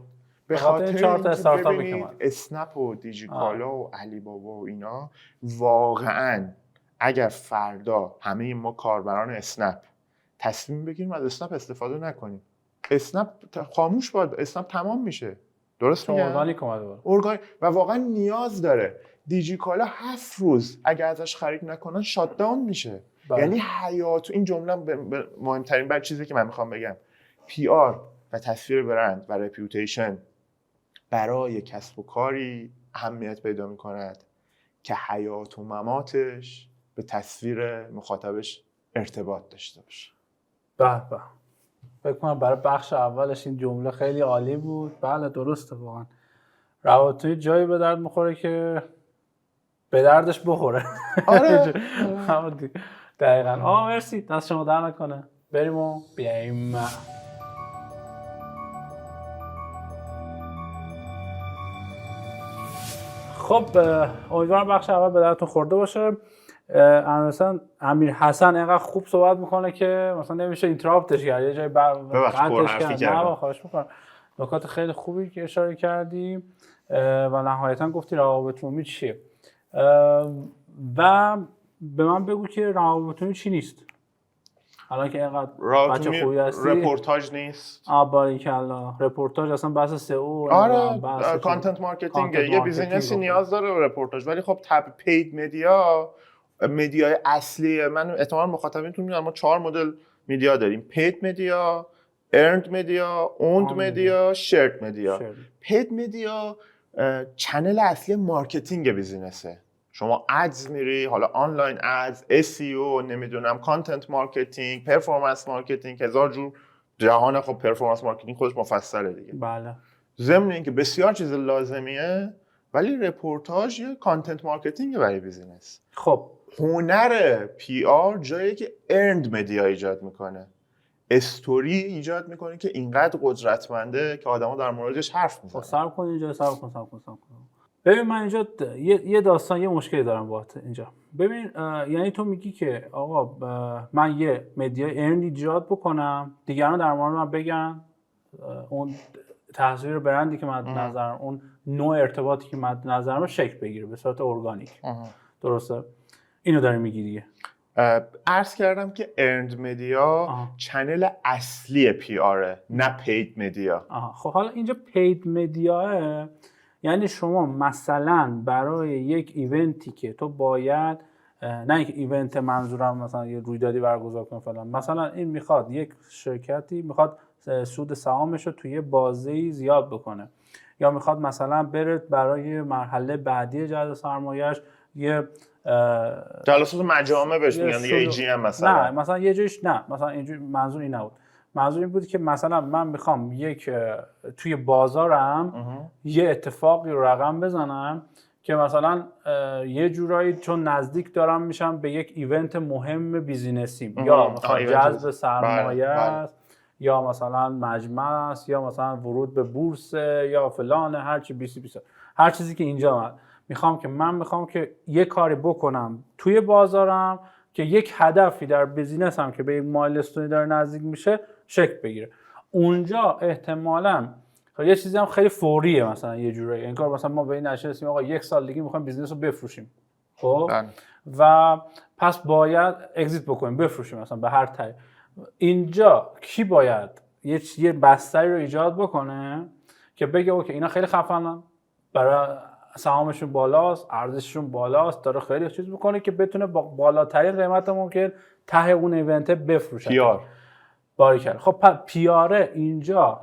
Speaker 2: به خاطر اینکه ببینید اسنپ و دیجیکالا و علی بابا و اینا واقعا اگر فردا همه ما کاربران اسنپ تصمیم بگیریم از اسنپ استفاده نکنیم، اسنپ خاموش باید، اسنپ تمام میشه. درست میگم؟
Speaker 1: ارگانیک اومده
Speaker 2: و واقعا نیاز داره. دیجیکالا 7 روز اگر ازش خرید نکنن شات داون میشه. یعنی حیات، این جمله مهمترین چیزی که من میخوام بگم، PR و تصویر برند و رپیوتیشن برای کسب و کاری اهمیت پیدا میکند که حیات و مماتش به تصویر مخاطبش ارتباط داشته باشه.
Speaker 1: به به، فکر کنم برای بخش اولش این جمله خیلی عالی بود. بله درسته، واقعا روابط جایی به درد میخوره که به دردش بخوره.
Speaker 2: آره
Speaker 1: دقیقاً. مرسی، دست شما در نکنه. بریم و بیاییم. خب امیدوارم بخش اول به دردتون خورده باشه. مثلا امیر حسن اینقدر خوب صحبت میکنه که مثلا نمیشه اینتراپتش کرد، یه جای قطعش کرد. نه خواهش میکنم. نکات خیلی خوبی که اشاره کردیم و نهایتا گفتی روابط عمومی چیه و به من بگو که روابط عمومی چی نیست. الان که اینقدر بچه خوبی هستی،
Speaker 2: رپورتاج نیست.
Speaker 1: باریکلا. رپورتاج اصلا بحث سئو.
Speaker 2: آره کانتنت مارکتینگ. یه بیزینسی نیاز داره رپورتاج، ولی خب پید مدیا، مدیای اصلی من احتمال مخاطبینتون میدونن ما 4 مدل مدیا داریم: پید مدیا، ارند مدیا، اوند مدیا، شیرد مدیا. پید مدیا چنل اصلی مارکتینگ بیزینسه. شما ادز میری، حالا آنلاین ادز، SEO، نمیدونم کانتنت مارکتینگ، پرفورمنس مارکتینگ، هزار جور جهان. خب پرفورمنس مارکتینگ خودش مفصله دیگه.
Speaker 1: بله.
Speaker 2: ضمن اینکه بسیار چیز لازمیه، ولی رپورتاج یه کانتنت مارکتینگ برای بیزینس.
Speaker 1: خب
Speaker 2: هنر PR جایی که ارند مدیا ایجاد میکنه، استوری ایجاد میکنه که اینقدر قدرتمنده که آدما در موردش حرف میزنن.
Speaker 1: صبر کن اینجا، صبر کن. ببین من اینجا یه داستان، یه مشکلی دارم باهات اینجا. ببین یعنی تو میگی که آقا من یه مدیا ارند ایجاد بکنم، دیگران در مورد من بگن، اون تصویر برندی که مد نظرم، اون نوع ارتباطی که مد نظرم شکل بگیره به صورت ارگانیک. درسته؟ اینو داری میگی دیگه.
Speaker 2: عرض کردم که ارند مدیا چنل اصلی PR نه پید مدیا.
Speaker 1: خب حالا اینجا پید مدیا یعنی شما مثلا برای یک ایونتی که تو باید، نه یک ایونت منظورم مثلا یه رویدادی برگزار کنه فلان، مثلا این میخواد یک شرکتی میخواد سود سهامش رو توی بازه‌ای زیاد بکنه، یا میخواد مثلا بره برای مرحله بعدی جذب سرمایه‌اش یه
Speaker 2: جلسات مجامع بهش میگن دیگه، AGM مثلا.
Speaker 1: نه مثلا یه جایش، نه مثلا اینجوری منظور این نبود. منظور این بود که مثلا من میخوام یک توی بازارم یه اتفاقی رو رقم بزنم که مثلا یه جورایی چون نزدیک دارم میشم به یک ایونت مهم بیزینسی، یا مثلا جذب سرمایه است، یا مثلا مجمع است، یا مثلا ورود به بورس، یا فلان، هر چی هر چیزی که اینجا میخوام که یه کاری بکنم توی بازارم که یک هدفی در بیزینسم که به یک مایلستونی داره نزدیک میشه شکل بگیره. اونجا احتمالاً یه چیزی هم خیلی فوریه، مثلا یه جورایی انگار مثلا ما به این نشستیم آقا 1 سال دیگه میخوایم بیزینس رو بفروشیم، خب و پس باید اگزیت بکنیم، بفروشیم مثلا به هر طریق. اینجا کی باید یه بستری رو ایجاد بکنه که بگه اوکی اینا خیلی خفنن، برای سهامشون بالاست، ارزششون بالاست، داره خیلی چیز میکنه که بتونه با بالاترین قیمت ممکن ته اون ایونت بفروشه.
Speaker 2: PR
Speaker 1: باریکلا. خب PR اینجا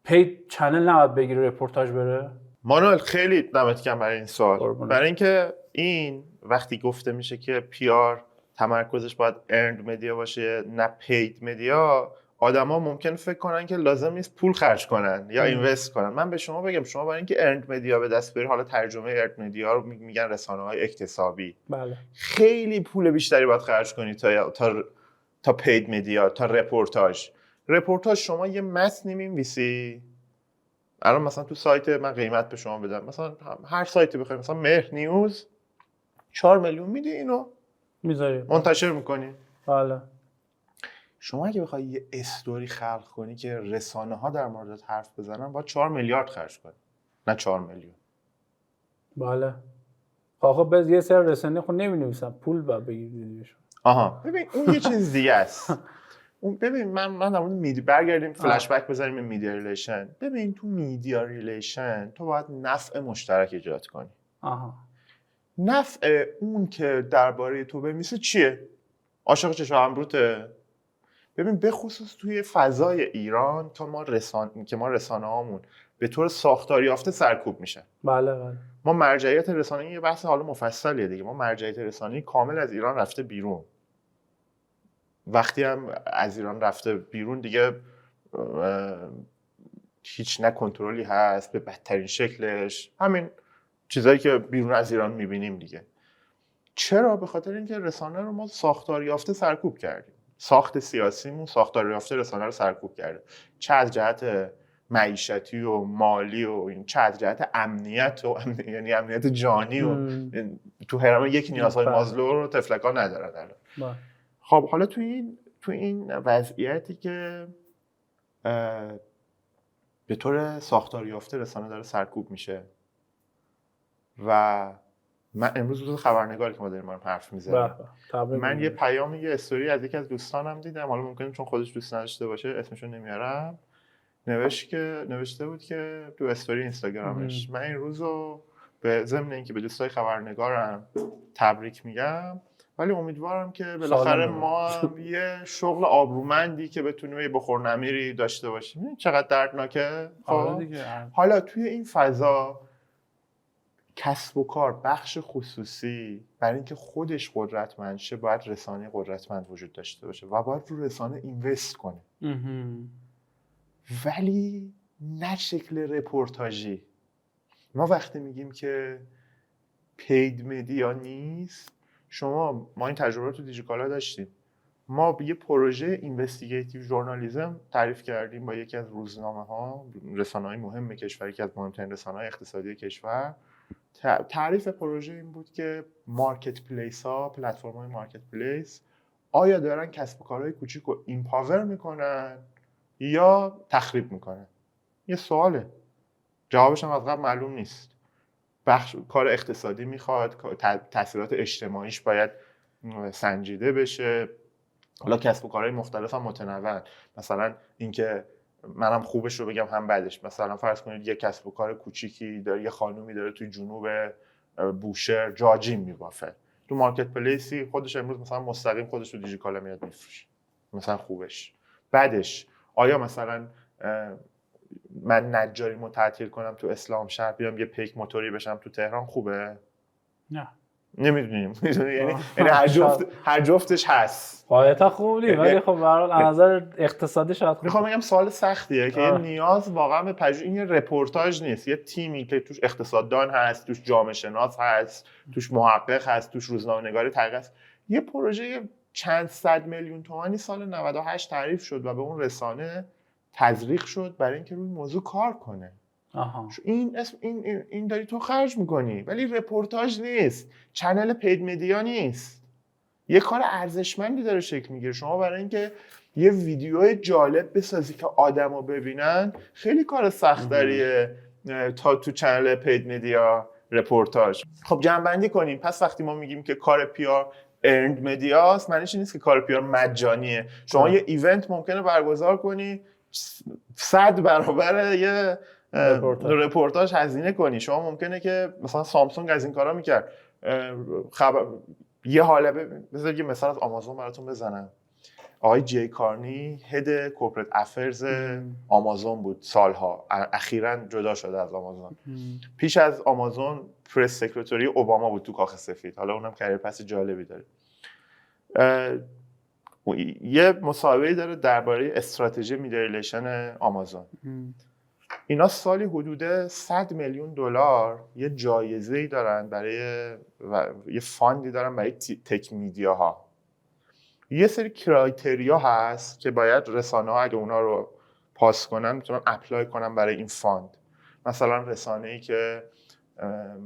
Speaker 1: پید چنل نباید بگیره رپورتاج بره؟
Speaker 2: مانوئل خیلی دمت گرم برای این سوال. برای اینکه این وقتی گفته میشه که PR تمرکزش باید ارند مدیا باشه نه پید مدیا، آدما ممکن فکر کنن که لازم نیست پول خرج کنن یا اینوست کنن. من به شما بگم شما برای اینکه ارند مدیا به دست بیاری، حالا ترجمه ارند مدیا رو میگن رسانه‌های اکتسابی،
Speaker 1: بله،
Speaker 2: خیلی پول بیشتری باید خرج کنی تا پید مدیا، تا رپورتاج. شما یه متنی می‌نویسی الان مثلا تو سایت من قیمت به شما بدم، مثلا هر سایتی بخواید، مثلا مهر نیوز 4 میلیون میدی، اینو
Speaker 1: میذاری
Speaker 2: منتشر میکنی.
Speaker 1: بله.
Speaker 2: شما اگه بخوای یه استوری خلق کنی که رسانه ها در موردت حرف بزنن، باید 4 میلیارد خرج کنی، نه 4 میلیون.
Speaker 1: بله. خب بز یه سر رسانه خود نمی‌نویسن، پول بعد بگیریشون.
Speaker 2: آها ببین اون یه چیز دیگه است. اون ببین من در مورد برگردیم فلش بک بزنیم به میدیا ریلیشن. ببین تو میدیا ریلیشن تو باید نفع مشترک ایجاد کنی. نفع اون که درباره تو بنویسه چیه؟ عاشق چشم امروته. ببین به خصوص توی فضای ایران که ما رسانه هامون به طور ساختاری یافته سرکوب میشن.
Speaker 1: بله.
Speaker 2: ما مرجعیت رسانه‌ای یه بحث حالا مفصلیه دیگه. ما مرجعیت رسانه‌ای کامل از ایران رفته بیرون. وقتی هم از ایران رفته بیرون دیگه هیچ نه کنترلی هست، به بدترین شکلش، همین چیزایی که بیرون از ایران میبینیم دیگه. چرا؟ به خاطر اینکه رسانه رو ما ساختار یافته سرکوب کردیم. ساخت سیاسیمون ساختار یافته رسانه رو سرکوب کرده، چه از جهت معیشتی و مالی و این، چه از جهت امنیت و یعنی امنیت جانی و تو هرم یک نیازهای مازلو رو تفلکا ندارن الان. خب حالا تو این وضعیتی که به طور ساختار یافته رسانه داره سرکوب میشه و من امروز روز خبرنگاری که ما داریم حرف میزنیم، من یه پیام یه استوری از یکی از دوستانم دیدم، حالا ممکنه چون خودش دوست نداشته باشه اسمشو نمیارم، نوشته بود که تو استوری اینستاگرامش من این روزو به ضمن اینکه به دوستای خبرنگارم تبریک میگم، ولی امیدوارم که بالاخره ما یه شغل آبرومندی که بتونیم یه بخور نمیری داشته باشیم. چقدر دردناکه. حالا توی این فضا کسب و کار، بخش خصوصی برای اینکه خودش قدرتمند شه باید رسانه قدرتمند وجود داشته باشه و باید رو رسانه اینوست کنه، ولی نه شکل رپورتاژی. ما وقتی میگیم که پید مدیا نیست، ما این تجربه رو تو دیجیکالا داشتیم. ما یه پروژه اینوستیگیتیو ژورنالیسم تعریف کردیم با یکی از روزنامه‌ها، رسانه‌های مهم کشور، یکی از مهمترین رسانه‌های اقتصادی کشور. تعریف پروژه این بود که مارکت پلیس ها، پلتفرم‌های مارکت پلیس آیا دارن کسب و کارهای کوچیک رو ایمپاور میکنن یا تخریب میکنن؟ یه سواله، جوابش هم از قبل معلوم نیست. کار اقتصادی میخواد، تاثیرات اجتماعیش باید سنجیده بشه. حالا کسب و کارهای مختلف هم متنوع، مثلا اینکه منم خوبش رو بگم هم بدش. مثلا فرض کنید یه کسب و کار کوچیکی داره، یه خانومی داره توی جنوب بوشهر جاجیم میبافه، تو مارکت پلیسی خودش امروز مثلا مستقیم خودش رو دیجیکالا میاد میفروشه، مثلا خوبش. بعدش آیا مثلا من نجاریمو تعطیل کنم تو اسلام شهر بیام یه پیک موتوری بشم تو تهران، خوبه؟
Speaker 1: نه
Speaker 2: نمیدونیم. یعنی هر جفتش هست.
Speaker 1: غایتا خوب نیست، ولی خب به هر حال از نظر اقتصادی شاید
Speaker 2: میخوام بگم سوال سختیه که یه نیاز واقعا به پژوهش، این یه رپورتاج نیست، یه تیمی که توش اقتصاددان هست، توش جامعه شناس هست، توش محقق هست، توش روزنامه‌نگار تحقیق هست. یه پروژه چند صد میلیون تومانی سال 98 تعریف شد و به اون رسانه تزریق شد برای اینکه روی موضوع کار کنه. این داری تو خرج میکنی، ولی رپورتاج نیست، چنل پید مدیا نیست، یه کار ارزشمندی داره شکل میگیره. شما برای اینکه یه ویدیو جالب بسازی که آدمو ببینن خیلی کار سخت‌تریه تا تو چنل پید مدیا رپورتاج. خب جمع‌بندی کنیم. پس وقتی ما میگیم که کار پیار ارند مدیاست، معنیش این نیست که کار پیار مجانیه. شما یه ایونت ممکنه برگزار کنی 100 برابر یه رپورتاج هزینه کنی. شما ممکنه که مثلا سامسونگ از این کارا میکرد. یه حاله بذارید یه مثال از آمازون براتون بزنم. آقای جی کارنی هد کورپرات افرز آمازون بود سالها، اخیراً جدا شده از آمازون. پیش از آمازون پرس سکرتری اوباما بود تو کاخ سفید. حالا اونم کریر پس جالبی داره. یه مصاحبه‌ای داره درباره استراتژی میدیا ریلیشن آمازون. اینا سالی حدود 100 میلیون دلار یه جایزه‌ای دارن یه فاندی دارن برای تک میدیاها. یه سری کرایتریا هست که باید رسانه‌ها اگه اونا رو پاس کنن میتونن اپلای کنن برای این فاند. مثلا رسانه‌ای که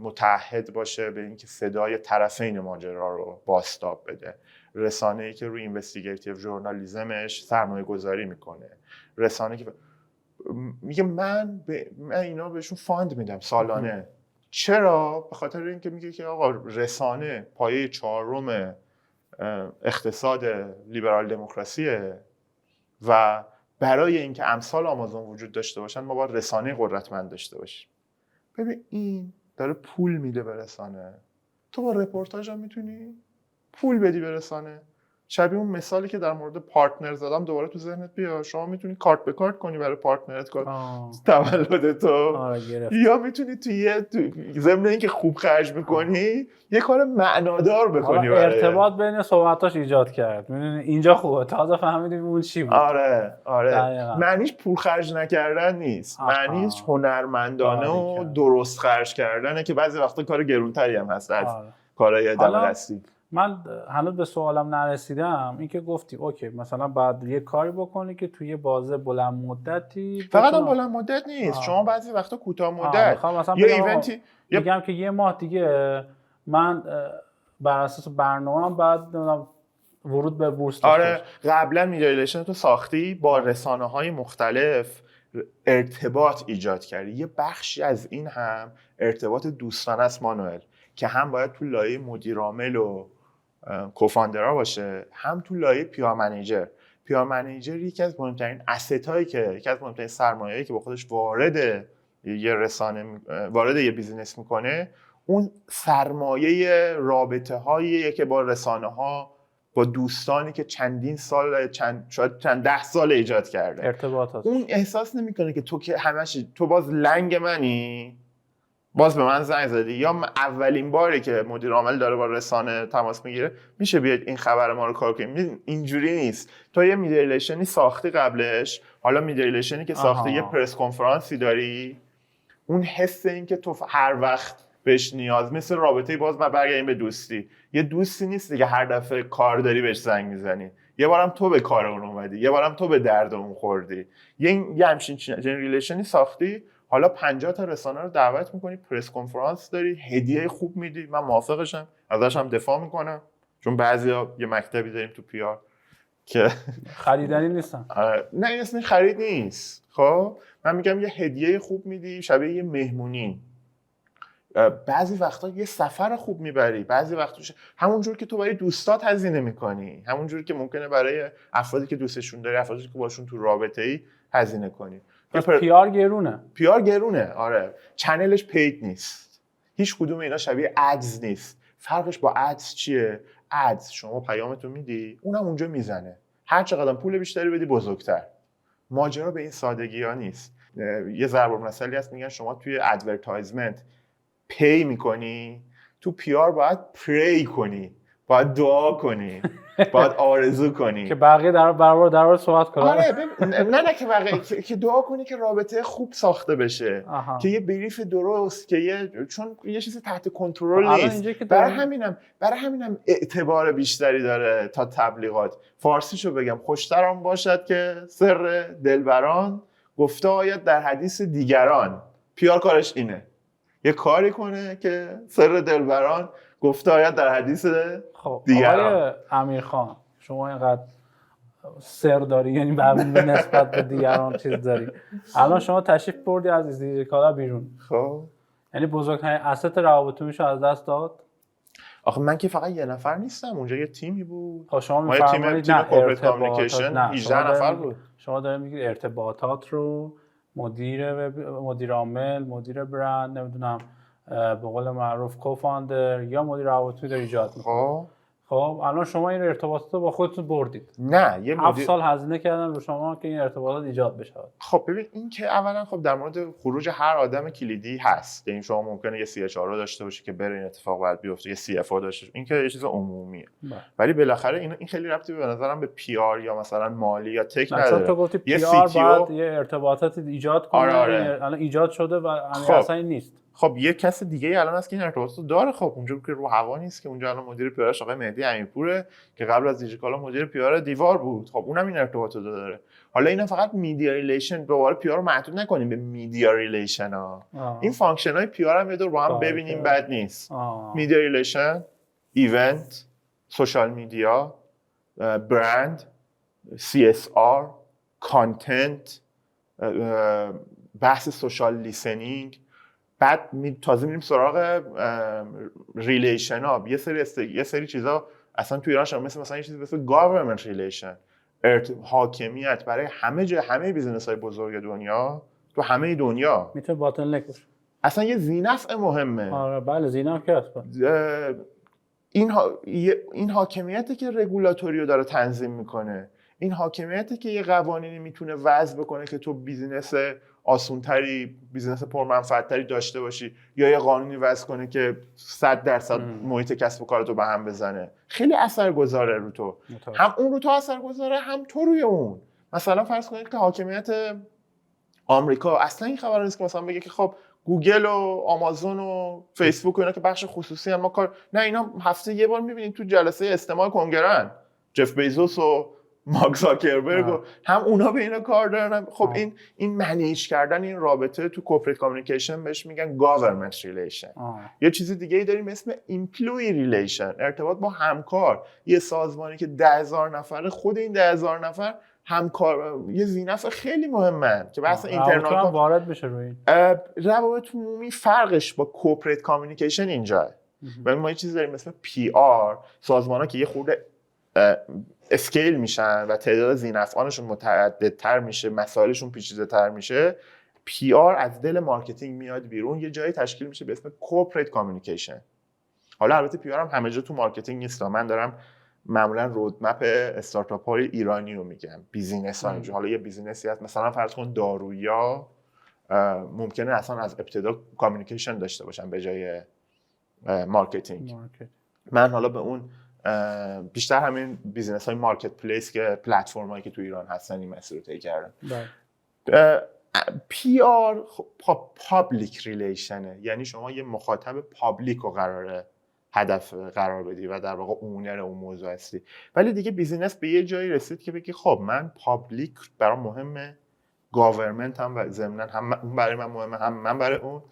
Speaker 2: متعهد باشه به اینکه صدای طرفین ماجرا رو بازتاب بده، رسانه‌ای که روی اینوستیگیتیو ژورنالیسمش سرمایه‌گذاری میکنه، رسانه‌ای که میگه من اینا بهشون فاند میدم سالانه. چرا؟ به خاطر اینکه میگه که آقا رسانه پایه چهارم اقتصاد لیبرال دموکراسیه و برای اینکه امثال آمازون وجود داشته باشن ما باید رسانه قدرتمند داشته باشیم. ببین این داره پول میده به رسانه، تو با رپورتاج هم میتونی پول بدی به رسانه. شبیه اون مثالی که در مورد پارتنر زدم دوباره تو ذهنت بیا، شما میتونی کارت به کارت کنی برای پارتنرت تولد تو، یا میتونی توی ضمن اینکه خوب خرج میکنی یه کار معنادار بکنی.
Speaker 1: ارتباط بین صحبتاش ایجاد کرد. میدونی اینجا خوبه، تازه فهمیدیم اون چی بود.
Speaker 2: آره معنیش پول خرج نکردن نیست، معنیش هنرمندانه و درست خرج کردنه که بعضی وقتا کار گرونتری هم هست از کارهای دم دستی.
Speaker 1: من هنوز به سوالم نرسیدم. این که گفتی اوکی مثلا بعد یه کاری بکنی که توی بازه بلند مدتی،
Speaker 2: فقط هم بلند مدت نیست، شما بعضی وقتا کوتاه مدت
Speaker 1: یه ایونتی میگم که یه ماه دیگه من بر اساس برنامه‌ام بعد ورود به بورس
Speaker 2: آره قبلا میدیا ریلیشن تو ساختی با رسانه‌های مختلف ارتباط ایجاد کردی. یه بخشی از این هم ارتباط دوستانه است مانوئل، که هم باید تو لایه مدیر عامل و کوفاندرها باشه، هم تو لایه پیار منیجر. پیار منیجر یکی از مهمترین اسستایی که یکی از مهمترین سرمایه‌ای که با خودش وارد یه رسانه وارد یه بیزینس میکنه، اون سرمایه رابطه‌هایی که با رسانه‌ها، با دوستانی که چندین سال شاید چند 10 سال ایجاد کرده
Speaker 1: ارتباطات.
Speaker 2: اون احساس نمیکنه که تو که همش تو باز لنگ منی، باز به من زنگ زدی، یا اولین باری که مدیر عامل داره با رسانه تماس میگیره میشه بیاد این خبر ما رو کار کنیم. اینجوری نیست. تو یه میدیا ریلیشنی ساختی قبلش، حالا میدیا ریلیشنی که ساختی یه پرس کنفرانسی داری، اون حس این که تو هر وقت بهش نیاز، مثل رابطه باز ما برگردیم به دوستی، یه دوستی نیست دیگه هر دفعه کار داری بهش زنگ میزنی، یه بارم تو به کار اون اومدی، یه بارم تو به درد اون خوردی، یه همچین ریلیشنی ساختی، حالا 50 تا رسانه رو دعوت میکنی، پرس کنفرانس داری، هدیه خوب میدی. من موافقشم، ازش هم دفاع میکنم، چون بعضیا یه مکتبی داریم تو پیار که
Speaker 1: خریدنی نیستن.
Speaker 2: نه این اسم خرید نیست. خب من میگم یه هدیه خوب میدی، شبیه یه مهمونی. بعضی وقتا یه سفر خوب میبری، بعضی وقتا همونجور که تو برای دوستات هزینه میکنی، همونجور که ممکنه برای افرادی که دوستشون داری، افرادی که باشون تو رابطه ای هزینه کنی.
Speaker 1: پیار گرونه.
Speaker 2: پیار گرونه. آره چنلش پید نیست، هیچ کدوم اینا شبیه ادز نیست. فرقش با ادز چیه؟ ادز شما پیامتو میدی، اونم اونجا میزنه، هر چقدر پول بیشتری بدی بزرگتر. ماجرا به این سادگی ها نیست. یه ضرب المثلی هست میگن شما توی ادورتایزمنت پی میکنی، تو پیار باید پری کنی، باید دعا کنی، باید آرزو کنی
Speaker 1: که بقیه در برابر صحبت کنن.
Speaker 2: آره نه که بقیه که دعا کنی که رابطه خوب ساخته بشه. که یه بریف درست، که چون یه چیزی تحت کنترل نیست. برای همینم اعتبار بیشتری داره تا تبلیغات. فارسیشو بگم، خوشتر آن باشد که سر دلبران گفته آید در حدیث دیگران. پیار کارش اینه، یه کاری کنه که سر دلبران گفته آید در حدیث دیگران.
Speaker 1: آقای امیرخان شما اینقدر سر داری، یعنی به نسبت به دیگران چیز داری. الان شما تشریف بردی از ایزدیکالا بیرون،
Speaker 2: خب
Speaker 1: یعنی بزرگترین اسست روابط میشه از دست داد.
Speaker 2: آخه من که فقط یه نفر نیستم، اونجا یه تیمی بود.
Speaker 1: شما
Speaker 2: ما یه تیم کورپرات کامیونیکیشن 18 نفر بود.
Speaker 1: شما دارید میگید ارتباطات رو مدیر عامل، مدیر برند، نمیدونم به قول معروف کوفاندر یا مدیر روابط داره ایجاد میکنه. خب الان شما این ارتباطات رو با خودتون بردید.
Speaker 2: نه یه
Speaker 1: 7 سال هزینه کردن رو شما که این ارتباطات ایجاد بشه.
Speaker 2: خب ببین این که اولا خب در مورد خروج هر آدم کلیدی هست، یعنی شما ممکنه یه CHRO داشته باشی که بره این اتفاق باید بیفته، یه CFO داشته، این که یه چیز عمومیه. ولی بالاخره این خیلی ربطی به نظرم به PR یا مثلا مالی یا تک نداره.
Speaker 1: تو گفتی PR باید یه ارتباطات ایجاد کنه.
Speaker 2: آره.
Speaker 1: الان ایجاد شده و اصلا این نیست.
Speaker 2: خب یه کس دیگه الان هست که این ارتباط رو داره. خب اونجا که رو هوا نیست که اونجا الان مدیر پی‌آرش آقای مهدی امیرپوره که قبل از دیجیکالا مدیر پی‌آر دیوار بود. خب اونم این ارتباط رو داره. حالا اینا فقط میدیا ریلیشن، دوباره پی‌آر رو محدود نکنیم به میدیا ریلیشن ها. این فانکشن های پی‌آر هم یه دور با هم ببینیم بد نیست. میدیا ریلیشن، ایونت، سوشال میدیا، برند، CSR، کانتنت، بحث سوشال لیسنینگ. بعد تازه میریم سراغ ریلیشن ها. یه سری چیزا اصلا تو ایران شما مثلا یه چیزی مثل گاورمنت ریلیشن، حاکمیت برای همه بیزنس های بزرگ دنیا، تو همه دنیا
Speaker 1: میتونه باتلنک باشه.
Speaker 2: اصلا یه ذینفع مهمه.
Speaker 1: آره بله ذینفع که هست.
Speaker 2: این حاکمیتی که رگولاتوری رو داره تنظیم میکنه، این حاکمیتی که یه قوانینی میتونه وضع بکنه که تو بیزینس آسونتری، بیزینس پرمنفعتری داشته باشی، یا یه قانونی وضع کنه که 100% محیط کسب و کارتو به هم بزنه. خیلی اثرگذاره رو تو. هم اون رو تو اثرگذاره، هم تو روی اون. مثلا فرض کنید که حاکمیت آمریکا اصلا این خبر نیست که مثلا بگه که خب گوگل و آمازون و فیسبوک و اینا که بخش خصوصی هم ما کار نه، اینا هفته یه بار می‌بینید تو جلسه استماع کنگره جف بیزوس و مارک زاکربرگ هم اونا به اینا کار دارن. خب این منیج کردن این رابطه تو کورپوریت کامیونیکیشن بهش میگن گاورمنت ریلیشن. یه چیز دیگه ای داریم اسم ایمپلوی ریلیشن، ارتباط با همکار. یه سازمانی که 10,000 نفره، خود این 10,000 نفر همکار یه ذینفع خیلی مهمه که بحث اینترنال
Speaker 1: وارد بشه روی
Speaker 2: روابط عمومی. فرقش با کورپوریت کامیونیکیشن اینجاست. ولی ما یه چیزی داریم مثل PR، سازمان‌ها که یه خورده اسکیل میشن و تعداد ذینفعانشون متعددتر میشه، مسائلشون پیچیده‌تر میشه. PR از دل مارکتینگ میاد بیرون، یه جایی تشکیل میشه به اسم کورپوریت کامیونیکیشن. حالا البته PR هم همه جا تو مارکتینگ نیست. من دارم معمولا رودمپ استارتاپ های ایرانی رو میگم، بیزینس ها اینجا. حالا یه بیزینسی هست مثلا فرض کن دارویا، ممکنه اصلا از ابتدا کامیونیکیشن داشته باشن به جای مارکتینگ. من حالا به اون بیشتر همین بیزینس های مارکت پلیس که پلتفرم هایی که تو ایران هستن این مسیر رو طی کردن. PR پابلیک ریلیشنه، یعنی شما یه مخاطب پابلیک رو هدف قرار بدی و در واقع اونر اون موضوع هستی. ولی دیگه بیزینس به یه جایی رسید که بگی خب من پابلیک برام مهمه، گاورمنت هم و ضمناً هم اون برای من مهمه، هم من برای اون،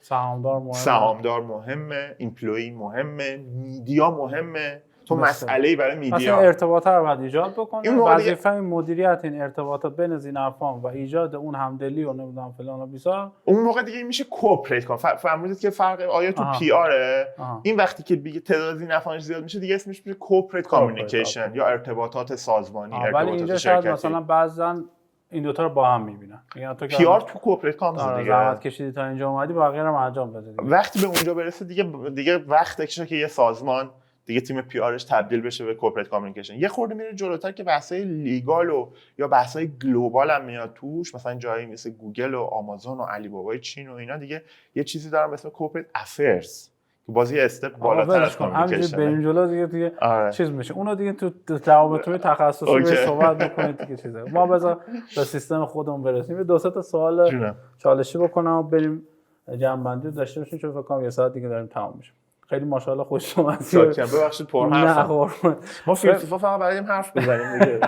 Speaker 2: سهامدار مهمه، ایمپلوی مهمه، میدیا مهمه. تو مسئله‌ای برای میدیا
Speaker 1: اصلا ارتباطات رو باید ایجاد بکنه. وظیفه مدیریت این ارتباطات بین ذینفعان و ایجاد اون همدلی و نمیدونم فلان و بیسار،
Speaker 2: اون موقع دیگه میشه کوپریت کن. فهمیدید که فرق آیا تو پی آره این وقتی که دیگه تعداد ذینفعانش زیاد میشه دیگه اسمش میشه کوپریت کامیونیکیشن یا ارتباطات سازمانی، ارتباطات
Speaker 1: اینجا
Speaker 2: شرکتی.
Speaker 1: مثلا بعضن این دوتا رو با هم میبینن. یعنی تو
Speaker 2: پی آر تو کوپریت کامز دیگه
Speaker 1: زحمت کشیدی تا اینجا اومدی باقی رو انجام بده.
Speaker 2: وقتی به اونجا برسه دیگه وقتشه که یه سازمان دیگه تیم پی آرش تبدیل بشه به کورپوریت کامیونیکیشن. یه خورده میره جلوتر که بحثای لیگال و یا بحثای گلوبال هم میاد توش، مثلا جایی مثل گوگل و آمازون و علی بابای چین و اینا دیگه یه چیزی دارن به اسم کورپوریت افیرز که بازی استپ بالاتر از کامیونیکیشن.
Speaker 1: بریم جلو دیگه چیز میشه. اونو دیگه تو روابط تخصصی صحبت بکنید دیگه چیزه. ما بذار به سیستم خودمون برسیم. دو سه تا سوال چالشی بکنم و بریم جمع‌بندی داشته باشیم چون فکر کنم یه ساعت دیگه داریم تمام میشه. خیلی ماشاءالله خوش اومد.
Speaker 2: شاکرم. ببخشید پر حرفم. ما فیلسوفا فقط برای این حرف بزنیم دیگه.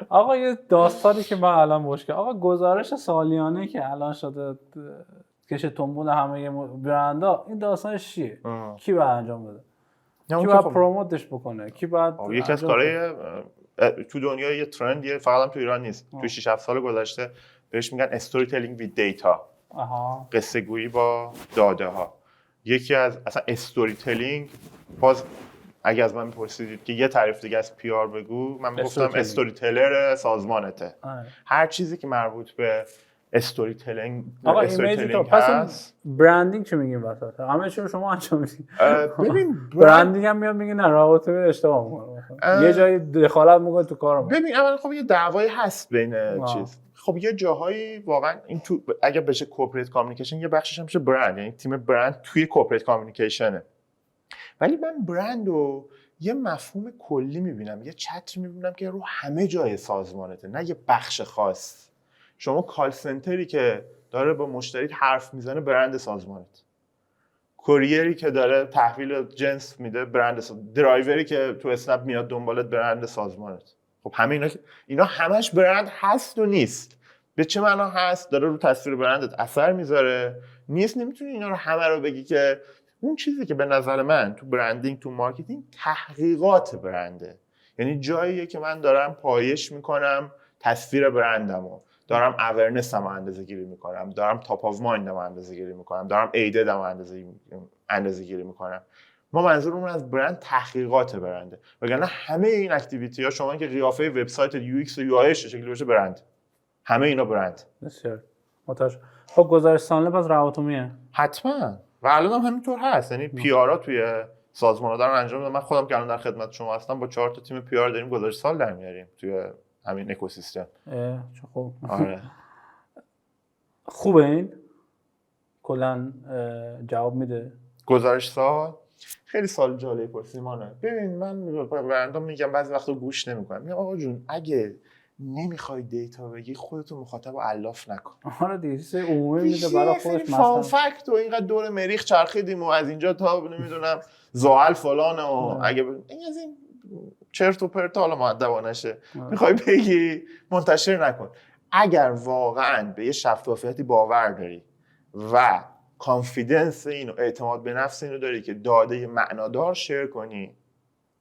Speaker 1: آقا یه داستانی که من الان مشکل آقا گزارش سالیانه که الان شده کش تنبول همه برندها، این داستانش چیه؟ کی باید انجام بده؟ کی باید پروموتش بکنه؟ کی باید
Speaker 2: یکی از کارهای تو دنیا یه ترند فقط هم تو ایران نیست. تو 6 7 سال گذشته بهش میگن استوری تلینگ ویت دیتا. قصه گویی با داده ها. یکی از اصلا استوری تلینگ، باز اگه از من میپرسیدید که یه تعریف دیگه از پی آر بگو، من میگفتم استوری تلر سازمانته. هر چیزی که مربوط به استوری تلینگ
Speaker 1: هست. برندینگ چی میگیم وسط؟ همه چی رو شما انجام میدید. ببین برندینگ هم میاد میگه نه رابطه اشتباه میکنه، یه جایی دخالت میکنه تو کارم.
Speaker 2: ببین اولا خب یه دعوایی هست بین چیز. خب یه جاهایی واقعا این تو اگه بشه کورپوریت کامیونیکیشن یه بخشش هم میشه برند، یعنی تیم برند توی کورپوریت کامیونیکیشنه. ولی من برند رو یه مفهوم کلی میبینم، یه چتر میبینم که رو همه جای سازمانته، نه یه بخش خاص. شما کال سنتری که داره با مشتری حرف میزنه برند سازمانت. کوریری که داره تحویل جنس میده برند درایوری که تو اسنپ میاد دنبالت برند سازمانت. خب همه اینا همش برند هست و نیست. به چه معنا هست؟ داره رو تصویر برندت اثر میذاره. نیست نمیتونی اینا رو همه رو بگی که اون چیزی که به نظر من تو برندینگ تو مارکتینگ تحقیقات برنده. یعنی جاییه که من دارم پایش میکنم تصویر برندمو، دارم اورنسم رو اندازه‌گیری میکنم، دارم تاپ آف مایندم رو اندازه‌گیری میکنم، دارم ایددم رو اندازه‌گیری میکنم. ما منظورمون از برند تحقیقات برنده. وگرنه همه این اکتیویتی ها شما که قیافه وبسایت یو ایکس و یو آی شکلی باشه برند. همه اینا برند.
Speaker 1: بسیار متوجه. خب گزارش سالانه پس رواتومیه؟
Speaker 2: حتما. و الان هم همینطور هست. یعنی پی آرها توی سازمان‌ها دارن انجام میدن. من خودم که الان در خدمت شما هستم با 4 تا تیم پی آر داریم گزارش سال در میاریم توی همین اکوسیستم.
Speaker 1: چه خوب.
Speaker 2: آره.
Speaker 1: خوبه این؟ کلا جواب میده؟
Speaker 2: گزارش سال خیلی سال جالب پرسیمانه. ببین من برندام میگم بعضی وقتا گوش نمیکنم. میگم آقا جون اگه نمیخوای دیتا بگی خودتو مخاطب و علاف نکن.
Speaker 1: آره دیگه چیز عمومی میده برای خودش مثلا
Speaker 2: فان فکت و اینقدر دور مریخ چرخیدیم و از اینجا تا نمیدونم زحل فلان و اگه این از این چرت و پرت حالا مؤدبانه شه میخوای بگی منتشر نکن. اگر واقعا به یه شفافیتی باور داری و کانفیدنس اینو اعتماد به نفس اینو داری که داده معنادار شیر کنی،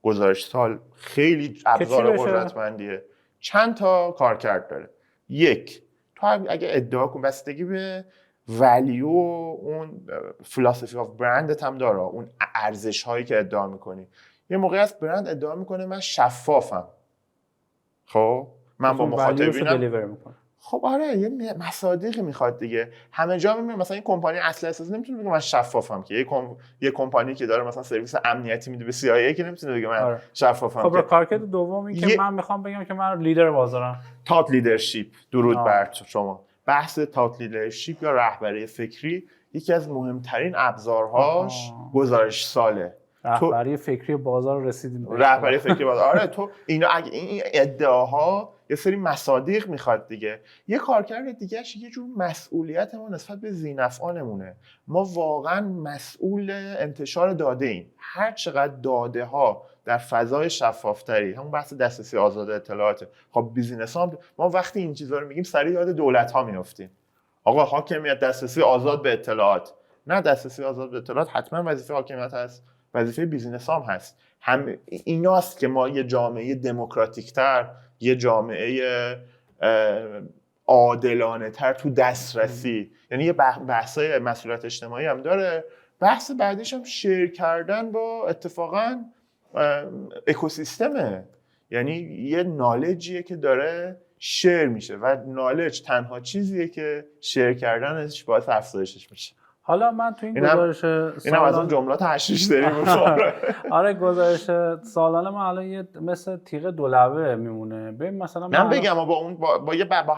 Speaker 2: گزارش سال خیلی ابزار قدرتمندیه. چند تا کارکرد داره. یک، تو اگه ادعا کن بستگی به ولیو اون فلسفی آف برندت هم داره، اون ارزش هایی که ادعا میکنی. یه موقعی از برند ادعا میکنه من شفافم، خب من با مخاطبینم خب آره یه مصادیقی میخواد دیگه. همه جا میبینیم مثلا این کمپانی اصل اساس نمیتونه بگه من شفافم که یه کمپانی که داره مثلا سرویس امنیتی میده به CIA که نمیتونه بگه من شفافم.
Speaker 1: خب کارکرد دومی که من میخوام بگم که من لیدر بازارم،
Speaker 2: تات لیدرشپ. درود بر شما. بحث تات لیدرشپ یا رهبری فکری یکی از مهمترین ابزارهاش گزارش ساله.
Speaker 1: رهبری فکری بازار رسیدیم.
Speaker 2: رهبری فکری بازار. آره تو اینا اگه این ادعاها یه سری مصادیق میخواد دیگه. یه کارکرد دیگه‌اش یه جور مسئولیت ما نسبت به ذی‌نفعانمونه. ما واقعا مسئول انتشار داده ایم. هر چقدر داده ها در فضای شفافتری، همون بحث دسترسی آزاد اطلاعات، خب بیزینس ها ما وقتی این چیزا رو میگیم سریع یاد دولت ها میافتیم. آقا حاکمیت دسترسی آزاد به اطلاعات. نه، دسترسی آزاد به اطلاعات حتما وظیفه حاکمیت هست، وظیفه بیزینس هم هست. هم ایناست که ما یه جامعه دموکراتیک تر، یه جامعه عادلانه تر تو دسترسی، یعنی یه بحثای مسئولیت اجتماعی هم داره. بحث بعدیش هم شیر کردن با اتفاقا اکوسیستمه، یعنی یه نالجیه که داره شیر میشه و نالج تنها چیزیه که شیر کردنش باعث افزایشش میشه.
Speaker 1: حالا من تو این گزارش
Speaker 2: سالانه از اون جملات هشتش داریم.
Speaker 1: آره گزارش سالانه ما الان یه مثل تیغ دولبه میمونه. ببین مثلا
Speaker 2: من بگم با اون با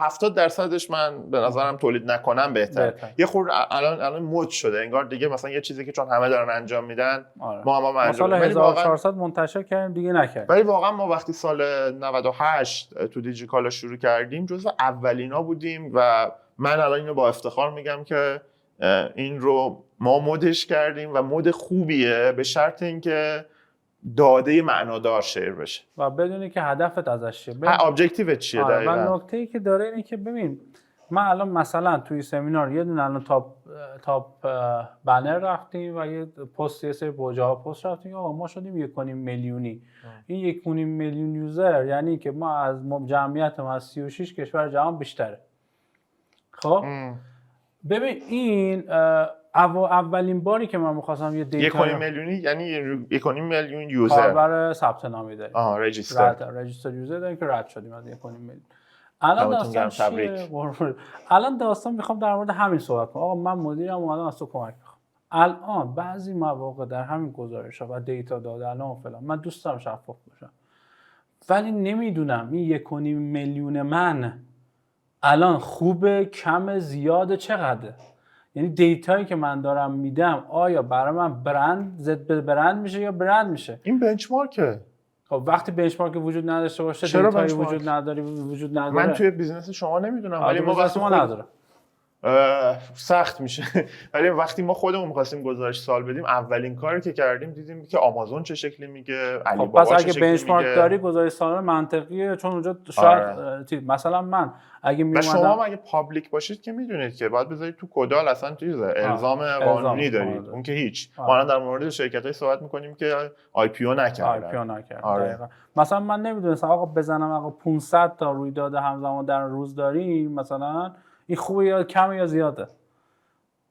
Speaker 2: 70% من به نظرم تولید نکنم بهتر. یه خورده الان مد شده انگار دیگه، مثلا یه چیزی که چون همه دارن انجام میدن ما
Speaker 1: مثلا 1400 منتشر کردیم دیگه نکردیم.
Speaker 2: ولی واقعا ما وقتی سال 98 تو دیجیکالا شروع کردیم جزو اولینا بودیم و من الان اینو با افتخار میگم که این رو ما مدش کردیم و مد خوبیه، به شرط اینکه داده معنادار شیر بشه
Speaker 1: و بدونی که هدفت ازش چیه،
Speaker 2: ابجکتیوت چیه.
Speaker 1: دقیقاً و نکته‌ای که داره اینه که ببین من الان مثلا توی سمینار یه دونه الان تاپ بنر رفتیم و یه پست یه سری بوجا پست رفتیم آقا ما شدیم 1.5 میلیونی. این 1.5 میلیون یوزر یعنی که ما از جمعیت ما از 36 کشور جهان بیشتره. خب ببین این اولین باری که من می‌خواستم یه دیتا
Speaker 2: 1.5 میلیونی یعنی 1.5 میلیون یوزر
Speaker 1: کاربر ثبت نامی داریم. رجیستر یوزر داریم که رد شدیم از 1.5 میلیون. الان داستان چیه؟ الان داستان میخوام در مورد همین صحبت کنم. آقا من مدیرم اومدم از تو کمک میخوام. الان بعضی مواقع در همین گزارش‌ها و دیتا داده الان فلان من دوست دارم شفاف باشم، ولی نمیدونم این 1.5 میلیون من الان خوبه، کم، زیاده، چقدره. یعنی دیتایی که من دارم میدم آیا برای من برند ضد به برند میشه یا برند میشه؟
Speaker 2: این بنچمارکه.
Speaker 1: خب وقتی بنچمارک وجود نداشته باشه دیتایی وجود نداره.
Speaker 2: من توی بیزنس شما نمیدونم ولی
Speaker 1: ما نداره.
Speaker 2: سخت میشه. ولی وقتی ما خودمون می‌خواستیم گزارش سال بدیم، اولین کاری که کردیم دیدیم که آمازون چه شکلی میگه، علی بابا
Speaker 1: پس
Speaker 2: چه
Speaker 1: اگه
Speaker 2: شکلی
Speaker 1: بنچمارک
Speaker 2: میگه.
Speaker 1: داری گزارش سال منطقیه، چون اونجا شاید مثلا من اگه
Speaker 2: و
Speaker 1: میومدم
Speaker 2: شما اگه پابلیک باشید که میدونید که باید بذارید تو کدال اصلا چیزه الزام قانونی دارید. اون که هیچ. ما در مورد شرکت‌های صحبت می‌کنیم که آی پی او نکردن.
Speaker 1: دقیقاً. مثلا من نمیدونستم آقا بزنم آقا 500 تا رویداد همزمان در روز داریم، مثلا این خوبه یا کمه یا زیاده،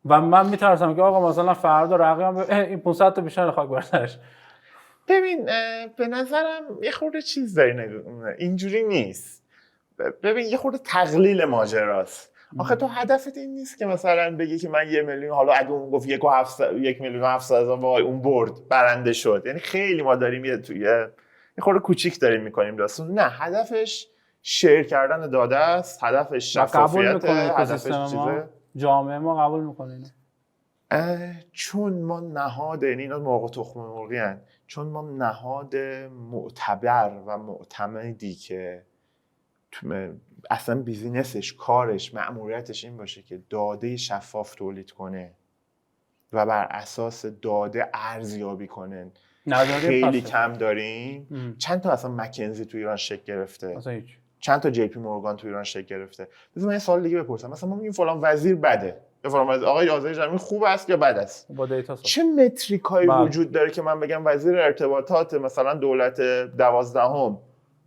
Speaker 1: و من میترسم که آقا مثلا فردا رقیبم این 500 تا بیشتر خاک برسرش.
Speaker 2: ببین به نظرم یه خورده چیز داری اینجوری نیست. ببین یه خورده تقلیل ماجراست. آخه تو هدفت این نیست که مثلا بگی که من 1 میلیون، حالا اگه اون گفت 1,700,000 وای اون برد برنده شد، یعنی خیلی ما داریم یه خورده کوچیک داریم میکنیم داستان. نه، هدفش شیر کردن داده است، هدفش شفافیت، هدفش چیزه.
Speaker 1: جامعه ما قبول میکنه اینو.
Speaker 2: چون ما نهاد، یعنی اینا مرغ تخم مرغی هن. چون ما نهاد معتبر و معتمدی که اصلا بیزینسش، کارش، مأموریتش این باشه که داده شفاف تولید کنه و بر اساس داده ارزیابی کنه، خیلی کم داریم. چند تا اصلا مکنزی تو ایران شکل گرفته، چند تا جی پی مورگان تو ایران شکل گرفته. بذار من یه سوال دیگه بپرسم. مثلا ما میگیم فلان وزیر بده، یا فلان وزیر آقای آذری جمعی خوب است یا بد است،
Speaker 1: با دیتا
Speaker 2: چه متریکایی وجود داره که من بگم وزیر ارتباطات مثلا دولت 12م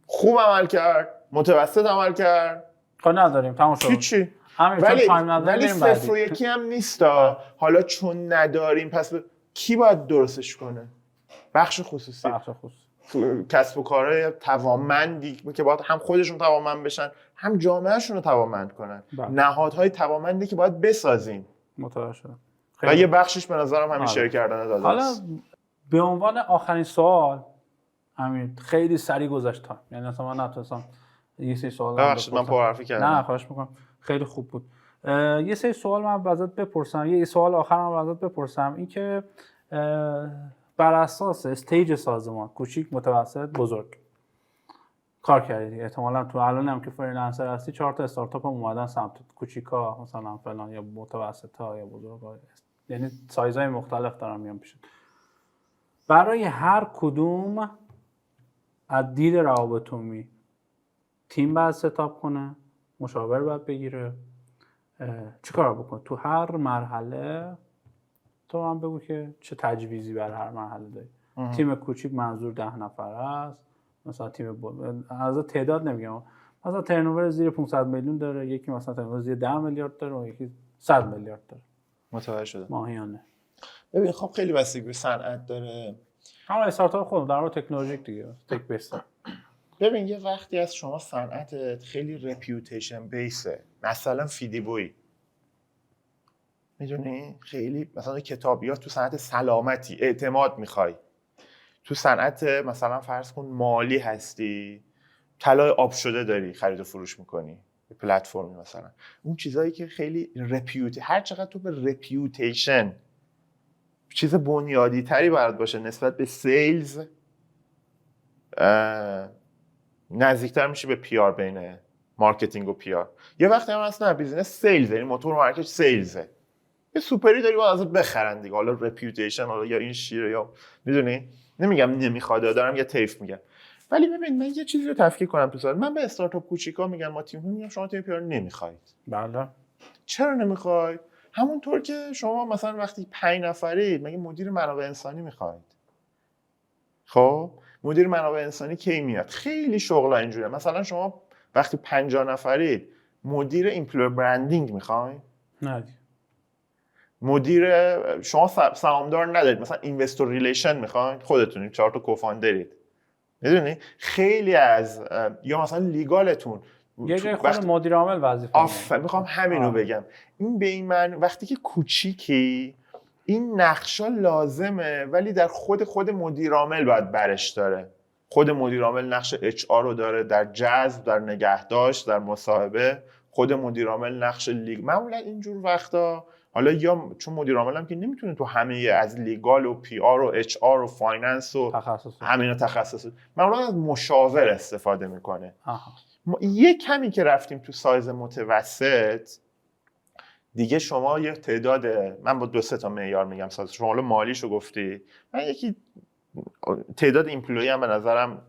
Speaker 2: خوب عمل کرد، متوسط عمل کرد؟
Speaker 1: خب نداریم، تمام شد.
Speaker 2: هیچی. ولی 0 و 1 هم نیستا. حالا چون نداریم پس کی باید درستش کنه؟ بخش خصوصی. کسب و کارهای توانمندی که باید هم خودشون توانمند بشن، هم جامعهشون رو توانمند کنن. نهادهای توانمندی که باید بسازیم.
Speaker 1: متوجه شدم.
Speaker 2: و یه بخشش به نظرم همین شیر کردن داده است.
Speaker 1: حالا به عنوان آخرین سوال همین خیلی سریع گذشت، یعنی اصلا من نتونستم یه سری سوال
Speaker 2: ببخشید من پرحرفی کردم.
Speaker 1: نه خواهش میکنم، خیلی خوب بود. یه سری سوال من ازت بپرسم، یه سوال آخرم ازت بپرسم، این که بر اساس استیج سازمان کوچیک، متوسط، بزرگ کار کردی. احتمالاً تو الان هم که فریلنسر هستی 4 تا استارتاپ هم اومدن سمت کوچیکا مثلا فلان، یا متوسطا یا بزرگا، یعنی سایزهای مختلف دارن میان پیش. برای هر کدوم از دید روابط عمومی تیم باید ستاپ کنه، مشاور باید بگیره، چی کار بکنه تو هر مرحله؟ تو هم بگو که چه تجویزی برای هر مرحله داری. تیم کوچیک منظور 10 نفر است، مثلا تیم از تعداد نمیگم، مثلا ترنوور زیر 500 میلیون داره، یکی مثلا ترنوور زیر 10 میلیارد داره و یکی 100 میلیارد داره.
Speaker 2: متوجه شدم.
Speaker 1: ماهیانه.
Speaker 2: ببین خب خیلی بستگی به صنعت داره.
Speaker 1: همون استارتاپ خودم در مورد تکنولوژیک دیگه، تک بیس.
Speaker 2: ببین یه وقتی از شما صنعتت خیلی رپیوتیشن بیسه، مثلا فیدیبوی، میدونی خیلی مثلا کتابیات تو صنعت سلامتی اعتماد میخوای، تو صنعت مثلا فرض کن مالی هستی، طلای آب شده داری خرید و فروش میکنی، پلتفرمی مثلا، اون چیزایی که خیلی هر چقدر تو به رپیوتیشن چیز بنیادی تری برات باشه نسبت به سیلز، نزدیکتر میشه به پی آر، بین مارکتینگ و پی آر. یه وقتی هم اصلا بیزینس سیلز، یعنی موتور مارکت سیلزه، یه سوپری داری باید ازت بخرن دیگه، حالا رپیوتیشن، حالا یا این شیره، یا میدونی، نمیگم نمیخواد، دارم یه طیف میگم. ولی ببین من یه چیزی رو تفکیک کنم تو سال، من به استارتاپ کوچیکا میگم ما تیم میگم شما تیم پی آر نمیخواید.
Speaker 1: بله.
Speaker 2: چرا نمیخواید؟ همونطور که شما مثلا وقتی 5 نفرید مگه مدیر منابع انسانی میخواید؟ خب مدیر منابع انسانی کی میاد؟ خیلی شغلا اینجوریه. مثلا شما وقتی 50 نفرید مدیر ایمپلویر برندینگ میخواید؟
Speaker 1: نه.
Speaker 2: مدیر، شما سهامدار ندارید، مثلا اینوستور ریلیشن میخواید؟ خودتونید 4 تا کوفاندرید، میدونی خیلی از، یا مثلا لیگالتون
Speaker 1: یه جای خود مدیر عامل وظیفه.
Speaker 2: میخوام همینو بگم. این به این معنی وقتی که کوچیکی این نقشا لازمه، ولی در خود مدیر عامل باید برش داره. خود مدیر عامل نقش اچ آر رو داره در جذب، در نگهداشت، در مصاحبه. خود مدیر عامل نقش لیگ. معمولا اینجور وقتا، حالا یا چون مدیر عامل هم که نمیتونه تو همه از لیگال و پی آر و اچ آر و فایننس و همینا تخصص، معمولا از مشاور استفاده میکنه. یه کمی که رفتیم تو سایز متوسط، دیگه شما یه تعداد، من با 2-3 تا معیار میگم ساز، شما حالا مالیشو گفتی، من یکی تعداد ایمپلوی هم به نظرم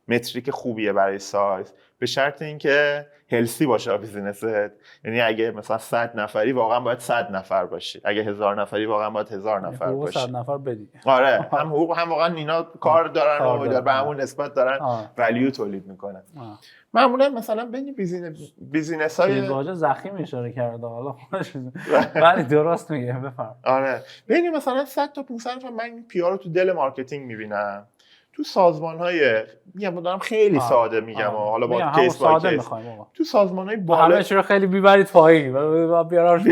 Speaker 2: متریک خوبیه برای سایز، به شرط اینکه هلسی باشه بیزینست. یعنی اگه مثلا 100 نفری واقعا باید 100 نفر باشی، اگه 1000 نفری واقعا باید 1000 نفر باشی.
Speaker 1: 100 نفر بدی.
Speaker 2: آره، هم حقوق هم واقعا اینا کار دارن و به همون نسبت دارن ولیو تولید میکنن. معمولا مثلا بین بیزینس‌های
Speaker 1: واژه ضخیم اشاره کرده حالا ولی درست میگه، بفهم.
Speaker 2: آره، بین مثلا 100 تا 500 نفر من این پی آر رو تو دل مارکتینگ میبینم. تو سازمان‌های میگم دارم خیلی ساده میگم حالا با کیس با کیس، تو سازمان‌های بالا
Speaker 1: همه چی رو خیلی بیبرید پایین و بیاراش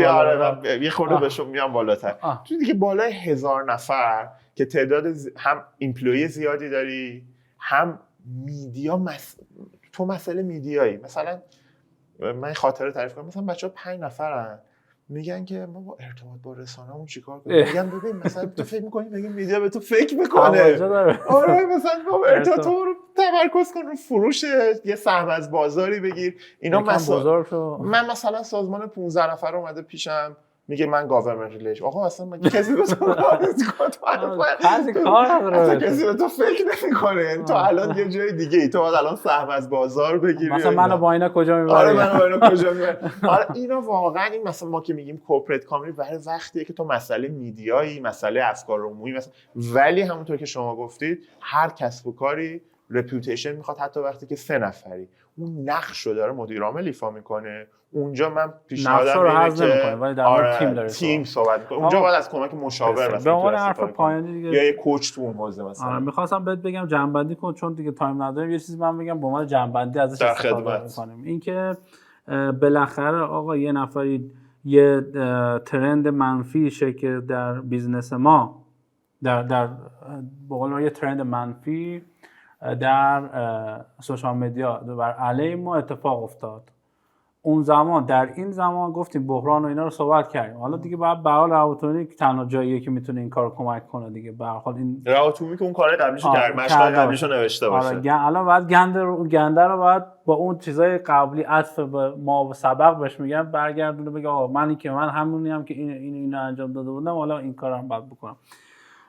Speaker 2: یه خورده بهشون میام بالاتر. تو دیگه بالای 1000 نفر که تعداد هم ایمپلوی زیادی داری، هم میدیا تو مسئله میدیایی. مثلا من خاطره تعریف کنم، مثلا بچه‌ها 5 نفرن میگن که ما با ارتباط با رسانه‌مون چیکار کنیم؟ میگن ببین مثلا تو فکر می‌کنی بگیم میدیا به تو فکر می‌کنه. آره مثلا با ارتباط رو تمرکز کن رو فروش یه سهم از بازاری بگیر. اینا من مثلا سازمان 15 نفر اومده پیشم میگه من گاورمنت ریلیشن. آقا اصلا من کسی به تو رابطه کنه، تو کسی به تو فکر نمی‌کنه. تو الان یه جای دیگه ای، تو باید الان سهم از بازار بگیری.
Speaker 1: مثلا منو با اینا کجا میبری؟
Speaker 2: آره منو با اینا کجا میبری؟ آره اینا واقعا این مثلا ما که میگیم کورپرات کامیونی برای وقتیه که تو مسئله میدیایی، مسئله افکار عمومی مثلا، ولی همونطور که شما گفتید هر کسب و کاری رپیوتیشن میخواد. حتی وقتی که 3 نفری اون نقش رو داره مدیر عامل ایفا میکنه، اونجا من پیشنهادم اینه که
Speaker 1: ولی در مورد تیم داره
Speaker 2: تیم صحبت میکنه. اونجا باید از کمک مشاور
Speaker 1: مثلا به عنوان حرف پایانی دیگه
Speaker 2: یا یه کوچ تو اون حوزه مثلا.
Speaker 1: آره می‌خواستم بهت بگم جمع‌بندی کن، چون دیگه تایم نداریم. یه چیزی من بگم به عنوان جمع‌بندی ازش استفاده می‌کنیم. این که بالاخره آقا یه نفری یه ترند منفی شه که در بیزنس ما در بقول یه ترند منفی در سوشال مدیا بر علیه ما اتفاق افتاد. اون زمان در این زمان گفتیم بحران و اینا رو صحبت کردیم. حالا دیگه باید به حال رواتونی که تنها جاییه که میتونه این کارو کمک کنه دیگه. به هر حال این
Speaker 2: رواتونی که اون کار قبلیشو کرد، مشقای قبلیشو نوشته باشه.
Speaker 1: آره الان بعد گنده رو باید با اون چیزای قبلی عطف به ما و سبق بهش میگم برگردونه بگه آقا منی که من همونیم که اینو انجام داده بودم، حالا این کارم باید بکنم.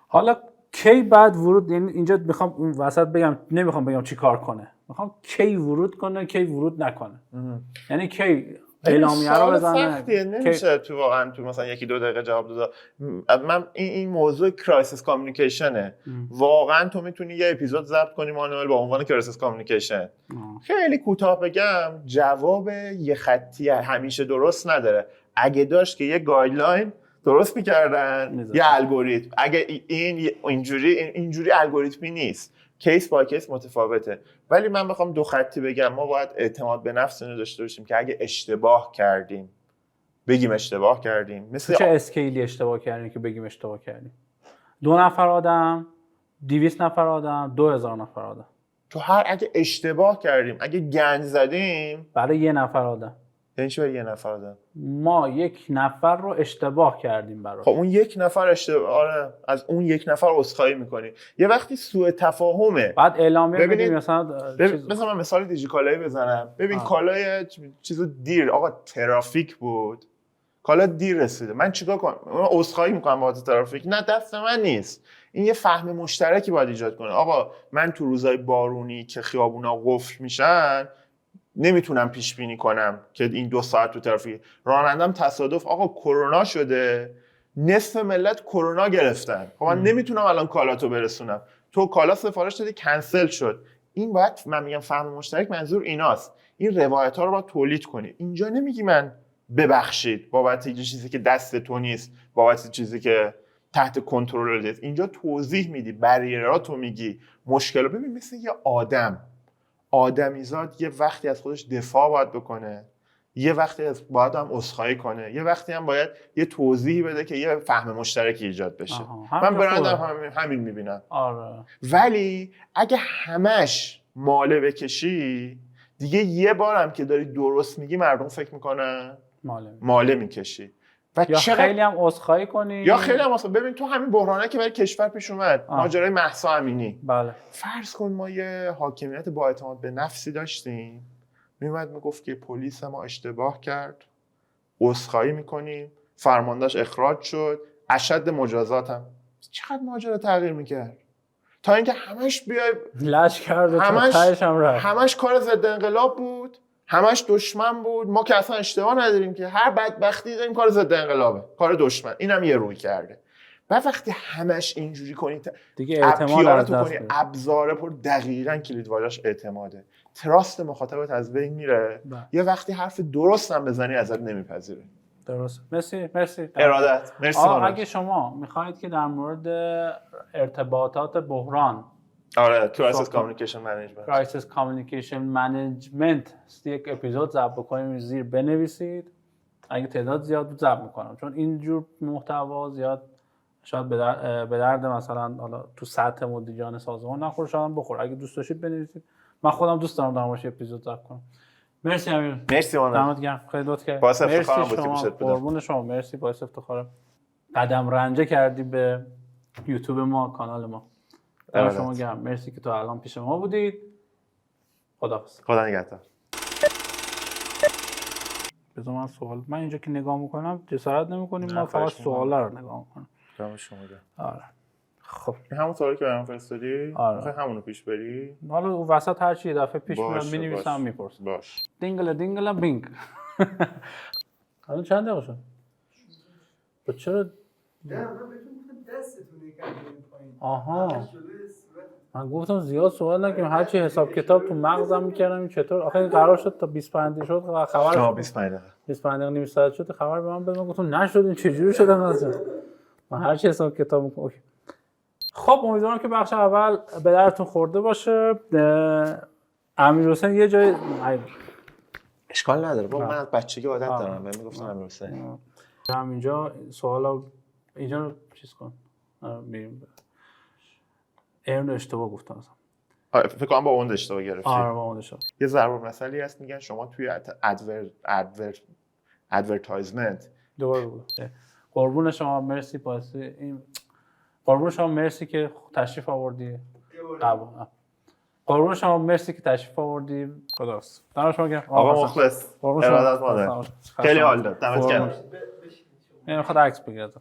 Speaker 1: حالا کی بعد ورود، یعنی اینجا میخوام اون وسط بگم، نمیخوام بگم چی کار کنه، میخوام کی ورود کنه کی ورود نکنه. یعنی کی اعلامیه رو بزنه.
Speaker 2: نمیشه تو واقعا تو مثلا 1-2 دقیقه جواب داد. من این موضوع کرایسیس کامیونیکیشنه. واقعا تو میتونی یه اپیزود ضبط کنی مانوئل با عنوان کرایسیس کامیونیکیشن. خیلی کوتاه بگم جواب یه خطی همیشه درست نداره. اگه داشت که یه گایدلاین درست می‌کردن یه الگوریتم، اگه این اینجوری الگوریتمی نیست، کیس با کیس متفاوته. ولی من بخوام 2 خطی بگم، ما باید اعتماد به نفس اینو داشته باشیم که اگه اشتباه کردیم بگیم اشتباه کردیم. مثل
Speaker 1: چه اسکیلی اشتباه کردیم که بگیم اشتباه کردیم؟ 2 نفر آدم، 200 نفر آدم، 2000 نفر آدم.
Speaker 2: تو اگه اشتباه کردیم، اگه گند زدیم
Speaker 1: برای 1 نفر آدم.
Speaker 2: یعنی چی برای 1 نفر آدم؟
Speaker 1: ما 1 نفر رو اشتباه کردیم براش.
Speaker 2: خب اون 1 نفر آره، از اون 1 نفر عذرخواهی می‌کنی. یه وقتی سوء تفاهمه
Speaker 1: بعد اعلامیه بدیم مثلا
Speaker 2: مثلا من مثال دیجیکالایی بزنم. ببین کالای چیزو دیر، آقا ترافیک بود، کالا دیر رسیده، من چیکار کنم؟ من عذرخواهی می‌کنم بابت ترافیک، نه دست من نیست. این یه فهم مشترکی باید ایجاد کنه. آقا من تو روزای بارونی که خیابونا قفل میشن نمیتونم پیش بینی کنم که این 2 ساعت تو ترافیک رانندم تصادف، آقا کرونا شده، نصف ملت کرونا گرفتن، خب من نمیتونم الان کالاتو برسونم، تو کالا سفارش دادی کنسل شد. این باید، من میگم فهم مشترک، منظور ایناست. این روایت ها رو باید تولید کنی. اینجا نمیگی من ببخشید بابت چیزی که دست تو نیست، بابت چیزی که تحت کنترل نیست. اینجا توضیح میدی، بریراتو میگی، مشکل. ببین مثل یه آدمیزاد یه وقتی از خودش دفاع باید بکنه، یه وقتی باید هم عذرخواهی کنه، یه وقتی هم باید یه توضیحی بده که یه فهم مشترکی ایجاد بشه. من برندم همین میبینم.
Speaker 1: آره.
Speaker 2: ولی اگه همش ماله بکشی دیگه، یه بارم که داری درست میگی مردم فکر میکنن ماله میکشی.
Speaker 1: یا خیلی هم عذرخواهی کنی
Speaker 2: ببین تو همین بحرانه که برای کشور پیش اومد، ماجرای مهسا امینی،
Speaker 1: بله،
Speaker 2: فرض کن ما یه حاکمیت با اعتماد به نفسی داشتیم، میومد میگفت که پلیس ما اشتباه کرد، عذرخواهی میکنیم، فرماندهش اخراج شد، اشد مجازات هم. چقدر ماجرا تغییر میکرد تا اینکه همش بیای
Speaker 1: لش کرد و تهش هم رفت.
Speaker 2: همش کار ضد انقلاب بود، همش دشمن بود. ما که اصلا اشتباه نداریم که هر بدبختی داریم کار ضد انقلابه، کار دشمن. اینم یه روی کرده. و وقتی همش اینجوری کنی
Speaker 1: دیگه اعتماد از دست
Speaker 2: کنی، ابزار پر دقیقاً کلیدواژه‌اش اعتماده. تراست مخاطبت از بین میره. یه وقتی حرف درست هم بزنی ازت نمیپذیره.
Speaker 1: درست. مرسی.
Speaker 2: ارادت. مرسی.
Speaker 1: اگه شما میخواید که در مورد ارتباطات بحران،
Speaker 2: کرایسیس کامیونیکیشن منیجمنت یک اپیزود ضبط بکنیم، زیر بنویسید. اگه تعداد زیاد بود ضبط میکنم، چون اینجور محتوا زیاد شاید به درد مثلا حالا تو سطح مدیران سازمان نخوره، شاید بخوره. اگه دوست داشتید بنویسید. من خودم دوست دارم در موردش اپیزود ضبط کنم. مرسی امیر. مرسی مامان.
Speaker 1: دمت گرم. خیلی لطف کردی.
Speaker 2: باعث افتخارم بود.
Speaker 1: قربون شما. مرسی، باعث افتخارم. قدم رنجه کردی به یوتیوب ما، کانال ما. دم شما گرم. مرسی که تا الان پیش ما بودید. خداحافظ.
Speaker 2: خدا نگهدار.
Speaker 1: بذار من سوال، من اینجا که نگاه میکنم جسارت نمیکنیم، ما فقط سوالا رو نگاه میکنیم.
Speaker 2: دم شما گرم.
Speaker 1: آره. خب
Speaker 2: همون سوالی که برام فرستادی،
Speaker 1: آره.
Speaker 2: همونو پیش بری.
Speaker 1: حالا اون وسط هر چی دفعه پیش میاد می‌نویسم میپرسم.
Speaker 2: باش.
Speaker 1: دینگل بینگ. الان چند دقیقه شد؟ چرا؟
Speaker 3: نه من بهتون گفتم دستتون یکم پایین.
Speaker 1: آها. من گفتم زیاد سوال نکنیم، هر چی حساب کتاب تو مغزم می‌کردم این چطور. آخه این قرار شد تا 25 شد خبر. 25 دقیقه نیم ساعت شد خبر به من بده. من گفتم نشد این چجوری شد مثلا. من هر چی حساب کتاب می‌کنم. خب امیدوارم که بخش اول به درتون خورده باشه. امیرحسین یه جای
Speaker 2: اشکال نداره. من از بچگی عادت دارم. من میگفتم امیرحسین.
Speaker 1: اینجا سوالا اینجا چیز کن. بریم. اون اشتباه گفتم اصلا.
Speaker 2: فکر کنم با اون اشتباه گرفتی.
Speaker 1: آره با اون اشتباه.
Speaker 2: یه ضرب مثلی هست میگن شما توی ادورتایزمنت
Speaker 1: دوباره بود. قربون شما مرسی این قربون شما مرسی که تشریف آوردی. قبول. قربون شما مرسی که تشریف آوردی. خداحافظ. دم شما گرم.
Speaker 2: آقا مخلص. ارادت مادر. خیلی حال داد. دمت گرم.
Speaker 1: من خود عکس بگیرم.